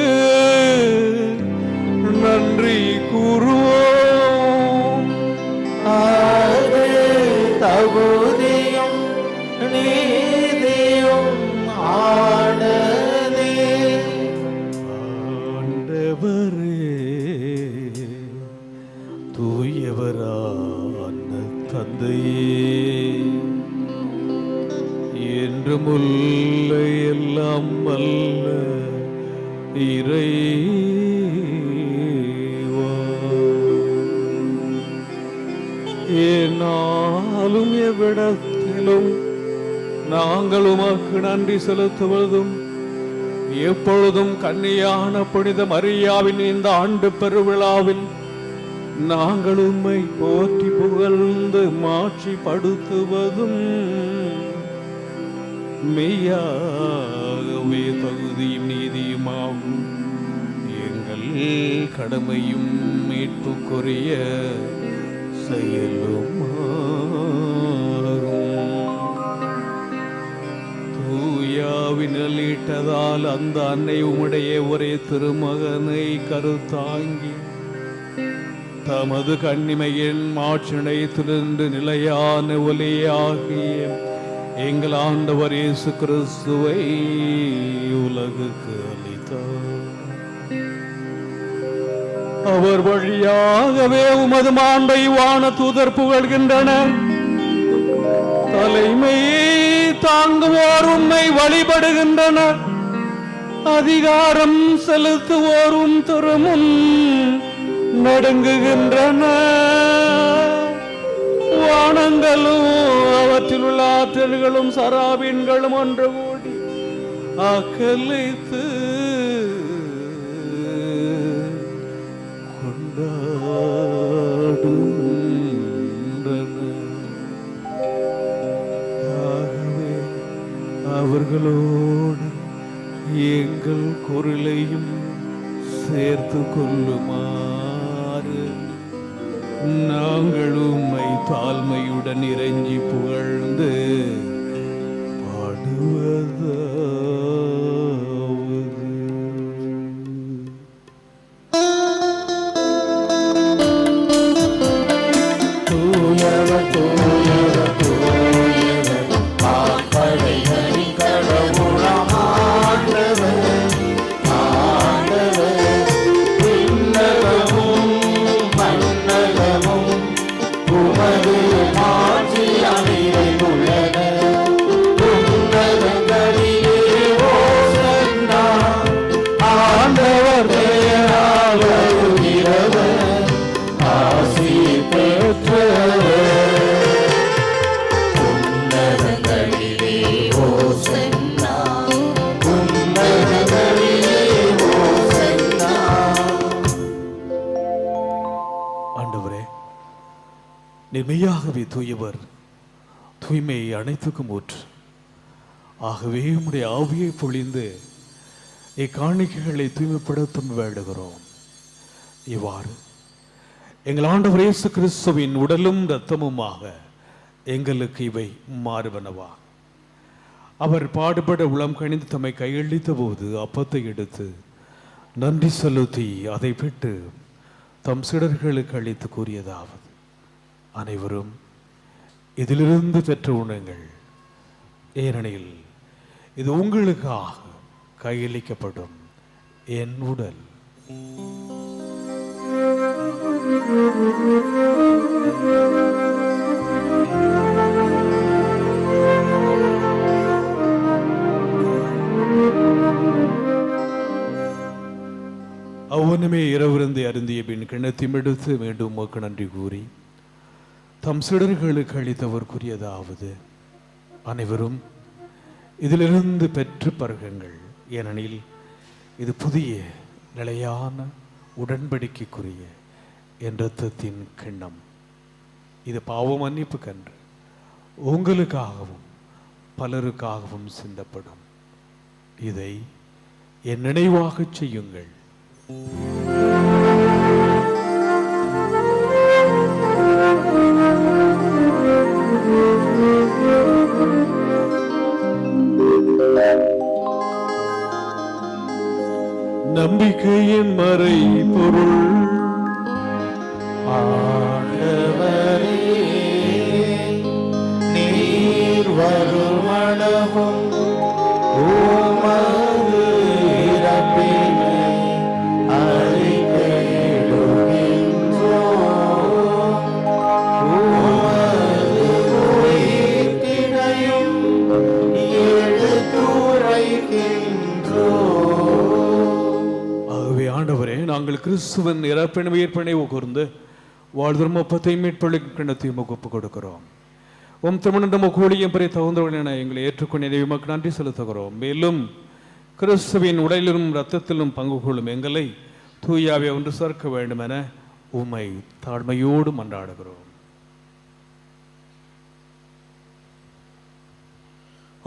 நன்றி கூறுவோம். அது தகுதியும் நீதியும் ஆனதே. ஆண்டவரே, தூயவரான தந்தையே, என்றுமுள்ள எல்லாம் வல்ல இறைவா, என்னாலும் எவ்விடத்திலும் நாங்கள் உமக்கு நன்றி செலுத்துவதும் எப்பொழுதும் கன்னியான புனித மரியாவின் இந்த ஆண்டு பெருவிழாவில் நாங்கள் உம்மை போற்றி புகழ்ந்து மாட்சிப்படுத்துவதும் மெய்யாகவே தகுதியும் நீதியுமாகும். எங்கள் கடமையும் மீட்புக்குரிய செயலும் தூயாவினலிட்டதால் அந்த அன்னை உம்முடைய ஒரே திருமகனை கருத்தாங்கி தமது கண்ணிமையின் மாட்சிணைத்திலிருந்து நிலையான ஒலியாகிய எங்கள் ஆண்டவர் இயேசு கிறிஸ்துவை உலகுக்கு அளித்தார். அவர் வழியாகவே உமது மாண்பை வான தூதர் புகழ்கின்றனர். தலைமையை தாங்குவோர் உம்மை வழிபடுகின்றனர். அதிகாரம் செலுத்துவோரும் திருமுன் நடுங்குகின்றன. வானங்களும் அவற்றில் உள்ள ஆற்றல்களும் சராபீன்களும் ஒன்று கூடி அக்கலைத்து கொண்டாடுகின்றன. ஆகவே அவர்களோடு எங்கள் குரலையும் சேர்த்து கொள்ளுமாறு நாங்கள் உம்மை தாழ்மையுடன் இறைஞ்சி புகழ்ந்து பாடுவதாவது. தூயவர் தூயவர் தூயவர் ஆப்படைகளின் கடவுளாம் ஆண்டவர். ஆண்டவர் விண்ணகமும் மண்ணகமும் உமது மாட்சியால் நிறைந்துள்ளன. உன்னதங்களிலே ஓசன்னா. ஆண்டவர் பெயரால் வருகிறவர் ஆசி பெற்றவர். உன்னதங்களிலே ஓசன்னா. உன்னதங்களிலே ஓசன்னா. ஆண்டவரே, நீர் மெய்யாகவே தூயவர், தூய்மையை அனைத்துக்கும் ஊற்று. ஆகவே உம்முடைய ஆவியை பொழிந்து இக்காணிக்கைகளை தூய்மைப்படுத்த வேண்டுகிறோம். இவ்வாறு எங்கள் ஆண்டவர் இயேசு கிறிஸ்துவின் உடலும் இரத்தமுமாக எங்களுக்கு இவை மாறுவனவா. அவர் பாடுபட உளம் கணிந்து தம்மை கையளித்த போது அப்பத்தை எடுத்து நன்றி செலுத்தி அதை விட்டு தம் சீடர்களுக்கு அளித்து கூறியதாவது: அனைவரும் இதிலிருந்து பெற்று உண்ணுங்கள், ஏனெனில் இது உங்களுக்காக கையளிக்கப்படும் என் உடல். அவ்வனமே இரவிருந்தை அருந்திய பின் கிண்ணத்தையும் எடுத்து மீண்டும் உமக்கு நன்றி கூறி தம் சீடர்களுக்கு அளித்தவர் கூறியதாவது: அனைவரும் இதிலிருந்து பெற்று பருகுங்கள், ஏனெனில் இது புதிய நிலையான உடன்படிக்கைக்குரிய என் இரத்தத்தின் கிண்ணம். இது பாவ மன்னிப்பு கன்று உங்களுக்காகவும் பலருக்காகவும் சிந்தப்படும். இதை என் நினைவாக செய்யுங்கள். நம்பிக்கையின் மறை பொருள். ஆண்டவரே, நீர் வருமளவும் உமது இறப்பினை அறிக்கையிடுகின்றோம். உமது உயிர்ப்பினையும் எடுத்துரைக்கின்றோம். ஆகவே ஆண்டவரே, நாங்கள் கிறிஸ்துவின் இறப்பினை உயிர்ப்பினை கூர்ந்து வாழ்தரும் ஒப்பத்தை மீட்பளிக்கும் கிண்ணத்தையும் ஒப்புக் கொடுக்கிறோம். உம் திருமணம் ஊழியம் பெரிய தகுந்தவர்கள் என எங்களை ஏற்றுக்கொண்ட உமக்கு நன்றி செலுத்துகிறோம். மேலும் கிறிஸ்துவின் உடலிலும் இரத்தத்திலும் பங்கு கொள்ளும் எங்களை தூயாவை ஒன்று சேர்க்க வேண்டும் என உம்மை தாழ்மையோடு மன்றாடுகிறோம்.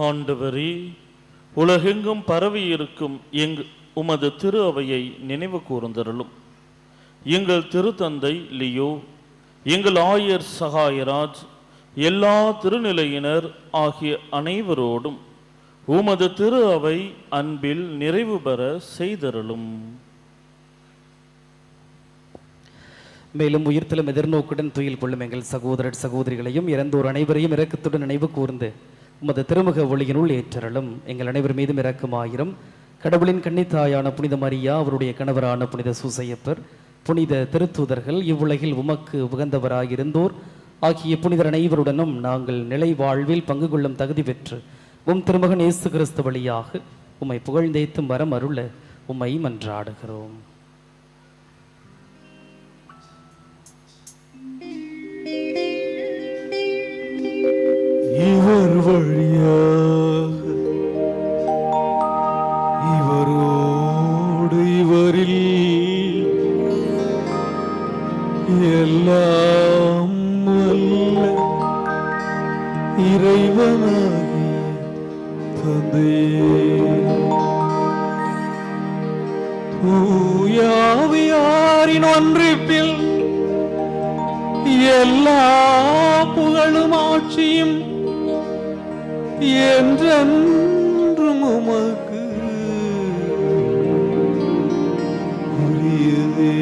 ஆண்டவரே, உலகெங்கும் பரவி இருக்கும் உமது திரு அவையை நினைவு கூர்ந்தருளும். எங்கள் திருத்தந்தை லியோ, எங்கள் ஆயர் சகாயராஜ், எல்லா திருநிலையினர் ஆகிய அனைவரோடும் உமது திரு அவை அன்பில் நிறைவு பெற செய்தருளும். மேலும் உயிர்த்தலும் எதிர்நோக்குடன் துயில் கொள்ளும் எங்கள் சகோதரர் சகோதரிகளையும் இறந்தோர் அனைவரையும் இரக்கத்துடன் நினைவு கூர்ந்து உமது திருமுக ஒளியினுள் ஏற்றருளும். எங்கள் அனைவர் மீதும் இரக்கமாயிரம். கடவுளின் கன்னித்தாயான புனித மரியா, அவருடைய கணவரான புனித சூசையப்பர், புனித திருத்தூதர்கள், இவ்வுலகில் உமக்கு உகந்தவராயிருந்தோர் ஆகிய புனிதர் அனைவருடனும் நாங்கள் நிலை வாழ்வில் பங்கு கொள்ளும் தகுதி பெற்று உம் திருமகன் இயேசு கிறிஸ்து வழியாக உம்மை புகழ்ந்தேத்தும் வரம் அருள உம்மை மன்றாடுகிறோம். இவர் வழியாக இவரோடு இவரில் எல்லாம் வல்ல இறைவனாகிய தந்தையே, தூயாவியாரின் ஒன்றிப்பில் எல்லா புகழும் ஆட்சியும் என்றென்றும் உமக்கு உரியதே.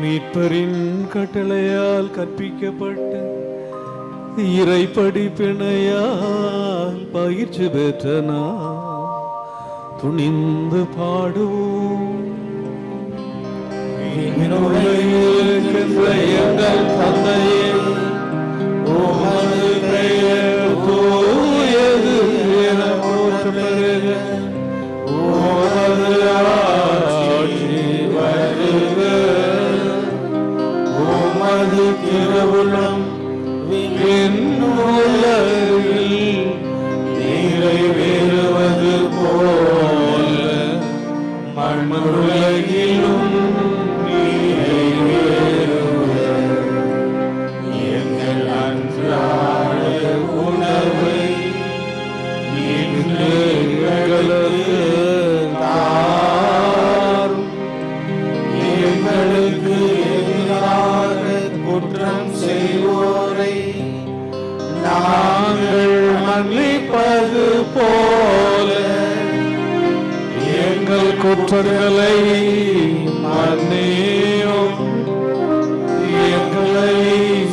மீட்பரின் கட்டளையால் கற்பிக்கப்பட்டு இறைப்படி பிணையால் பயிற்சி பெற்ற நாம் துணிந்து பாடுவோம். எங்கள் தந்தையே, உமது பெயர் தூயது என போற்ற பெறுக. உமது ஆட்சி வருக. உமது திருவுளம் விண்ணுலகில் நிறைவேறுவது போல மண்ணுலகிலும் நிறைவேறுக. எங்கள் அன்றாட உணவை இன்று எங்களுக்கு தாரும். எங்களுக்கு எதிராக குற்றம் செய்வோரை நாங்கள் மன்னிப்பது போல எங்கள் குற்றங்களை மன்னியும். எங்களை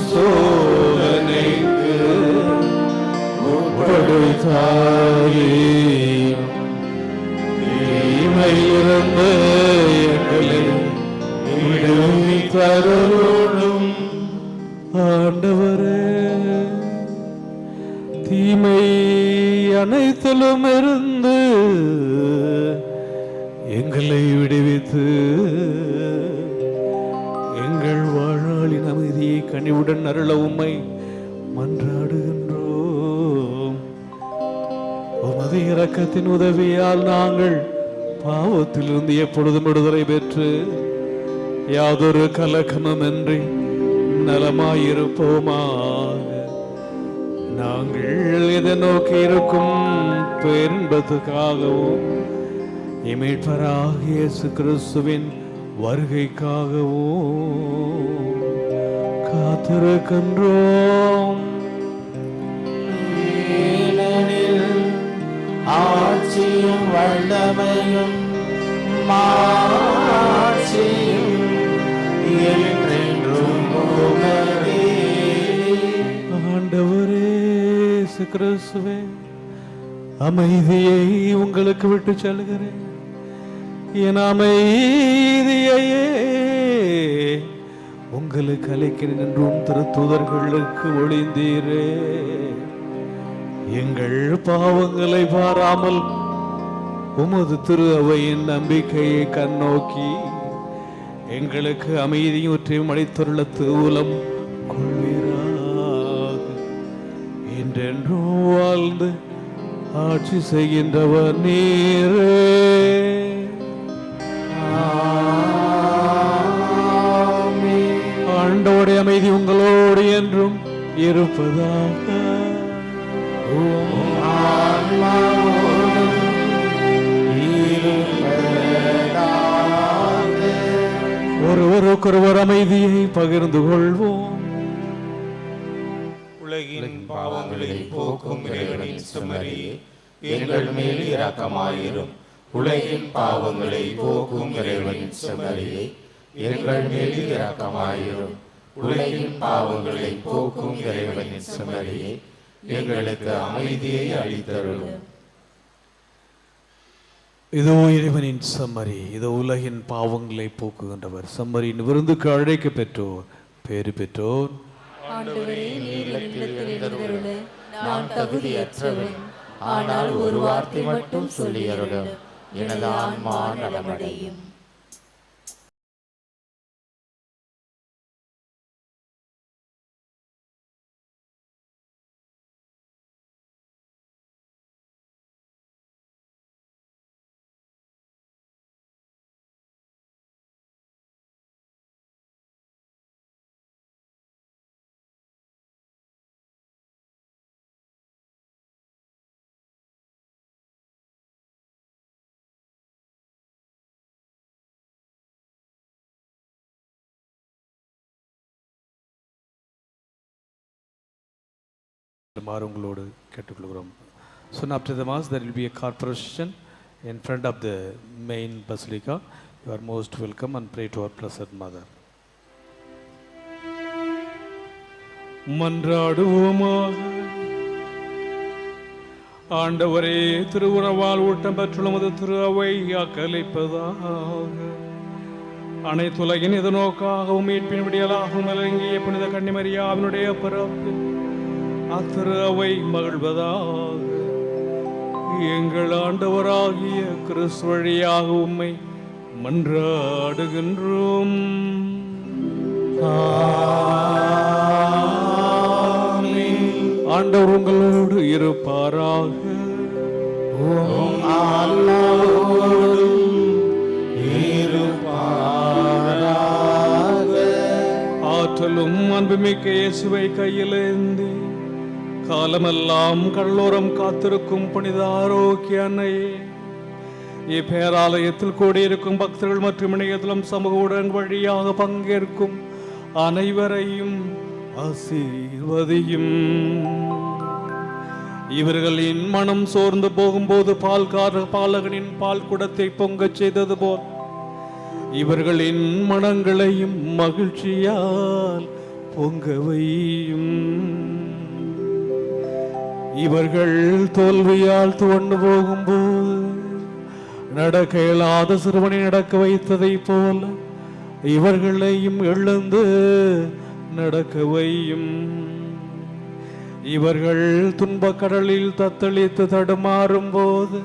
சோதனைக்கு உட்படுத்தாதேயும். தீமையிலிருந்து எங்களை விடுவித்தருளும். ஆண்டவரே, தீமை அனைத்திலும் இருந்து எங்களை விடுவித்து எங்கள் வாழ்நாளின் அமைதியை கனிவுடன் அருள உம்மை மன்றாடுகின்றோம். உமது இரக்கத்தின் உதவியால் நாங்கள் பாவத்திலிருந்து எப்பொழுதும் விடுதலை பெற்று யாதொரு கலக்கமுமின்றி நலமாயிருப்போமாக. நாங்கள் எதிர்நோக்கி இருக்கும் பேரின்பத்துக்காகவும் மீட்பராகிய இயேசு கிறிஸ்துவின் வருகைக்காகவும் காத்திருக்கின்றோம். ஆட்சியும் வல்லமையும் மாட்சியும் என்றென்றும் உமதே. ஆண்டவரே இயேசு கிறிஸ்துவே, அமைதியை உங்களுக்கு விட்டு செல்கிறேன். என் அமைதியையே உங்களுக்கு அளிக்கிறேன் என்றும் திருத்தூதர்களுக்கு ஒளிந்தீரே. எங்கள் பாவங்களை பாராமல் உமது திரு அவையின் நம்பிக்கையை கண்ணோக்கி எங்களுக்கு அமைதியும் ஒற்றையும் அளித்துள்ள திருவுலம் கொள்வீராக. என்றென்றும் வாழ்ந்து ஆட்சி செய்கின்றவர் நீரே. ஆண்டவருடைய அமைதி உங்களோடு என்றும் இருப்பதாக. ஒருவருக்கொருவர் அமைதியை பகிர்ந்து கொள்வோம். உலகின் பாவங்களை போக்கும் இறைவனின் செம்மறியே, எங்கள் மேல் இரக்கமாயிரும். உலகின் பாவங்களை போக்கும் இறைவனின் செம்மறியே, எங்கள் மேல் இரக்கமாயிரும். உலகின் பாவங்களை போக்கும் இறைவனின் செம்மறியே, எங்களுக்கு அமைதியை அளித்தருளும். இதோ இறைவனின் செம்மறி, இதோ உலகின் பாவங்களை போக்குகின்றவர். செம்மறியின் விருந்துக்கு அழைக்க பெற்றோர் பேறு பெற்றோர். ஆண்டவரே, நீர் இல்லத்தில் எழுந்தருள நான் தகுதியற்றவன். ஆனால் ஒரு வார்த்தை மட்டும் சொல்லியருளும், எனது ஆன்மா நலமடையும். உங்களோடு கேட்டுக்கொள்கிறோம். Soon after the mass there will be a car procession in front of the main basilica. You are most welcome and pray to our Blessed Mother. மன்றாடுவோமாக. ஆண்டவரே, திருவுறவால் ஊட்டம் பெற்றுள்ள உமது திரு அவை அக்கலைப்பதாக. அனைத்துலகின் எதிர்நோக்காகவும் மீட்பின் விடியலாகவும் விளங்கிய புனித கன்னிமரியாவினுடைய பிறப்பில் அத்திரு அவை மகிழ்வதாக. எங்கள் ஆண்டவராகிய கிறிஸ்து வழியாக உம்மை மன்றாடுகின்றோம். ஆண்டவர் உங்களோடு இருப்பாராக. ஆற்றலும் அன்புமிக்க இயேசுவை கையிலேந்தி காலமெல்லாம் கடலோரம் காத்திருக்கும் புனித ஆரோக்கிய அன்னையே, இப்பேராலயத்தில் கூடியிருக்கும் பக்தர்கள் மற்றும் இணையதளம் சமூக ஊடகங்கள் வழியாக பங்கேற்கும் அனைவரையும் ஆசீர்வதியும். இவர்களின் மனம் சோர்ந்து போகும்போது பாலகனின் பால் குடத்தை பொங்கச் செய்தது போல் இவர்களின் மனங்களையும் மகிழ்ச்சியால் பொங்கவையும். இவர்கள் தோல்வியால் துவண்டு போகும்போது நடக்க இயலாத சிறுவனை நடக்க வைத்ததை போல இவர்களையும் எழுந்து நடக்க வையும். இவர்கள் துன்பக் கடலில் தத்தளித்து தடுமாறும் போது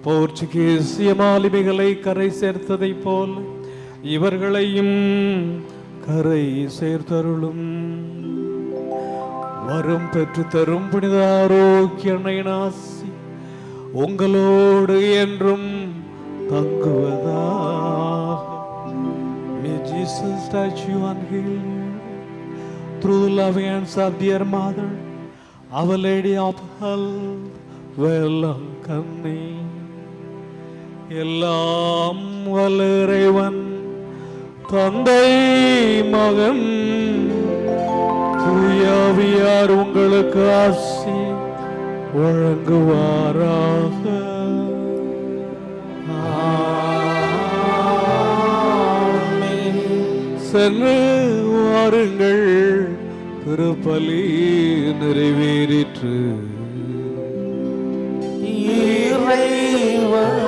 போர்ச்சுகீசிய மாலுமிகளை கரை சேர்த்ததை போல இவர்களையும் கரை சேர்த்தருளும். வரம் பெற்று தரும் புனித ஆரோக்கிய அன்னையின் ஆசி உங்களோடு என்றும் தங்குவதாக. May Jesus touch you and heal you through the loving hands of dear Mother, Our Lady of Health, Velankanni. எல்லாம் வல்ல இறைவன் தந்தை மகன் தூயாவியார் உங்களுக்கு ஆசி வழங்குவாராக. சென்று வாருங்கள், திருப்பலி நிறைவேறிற்று. இறைவன்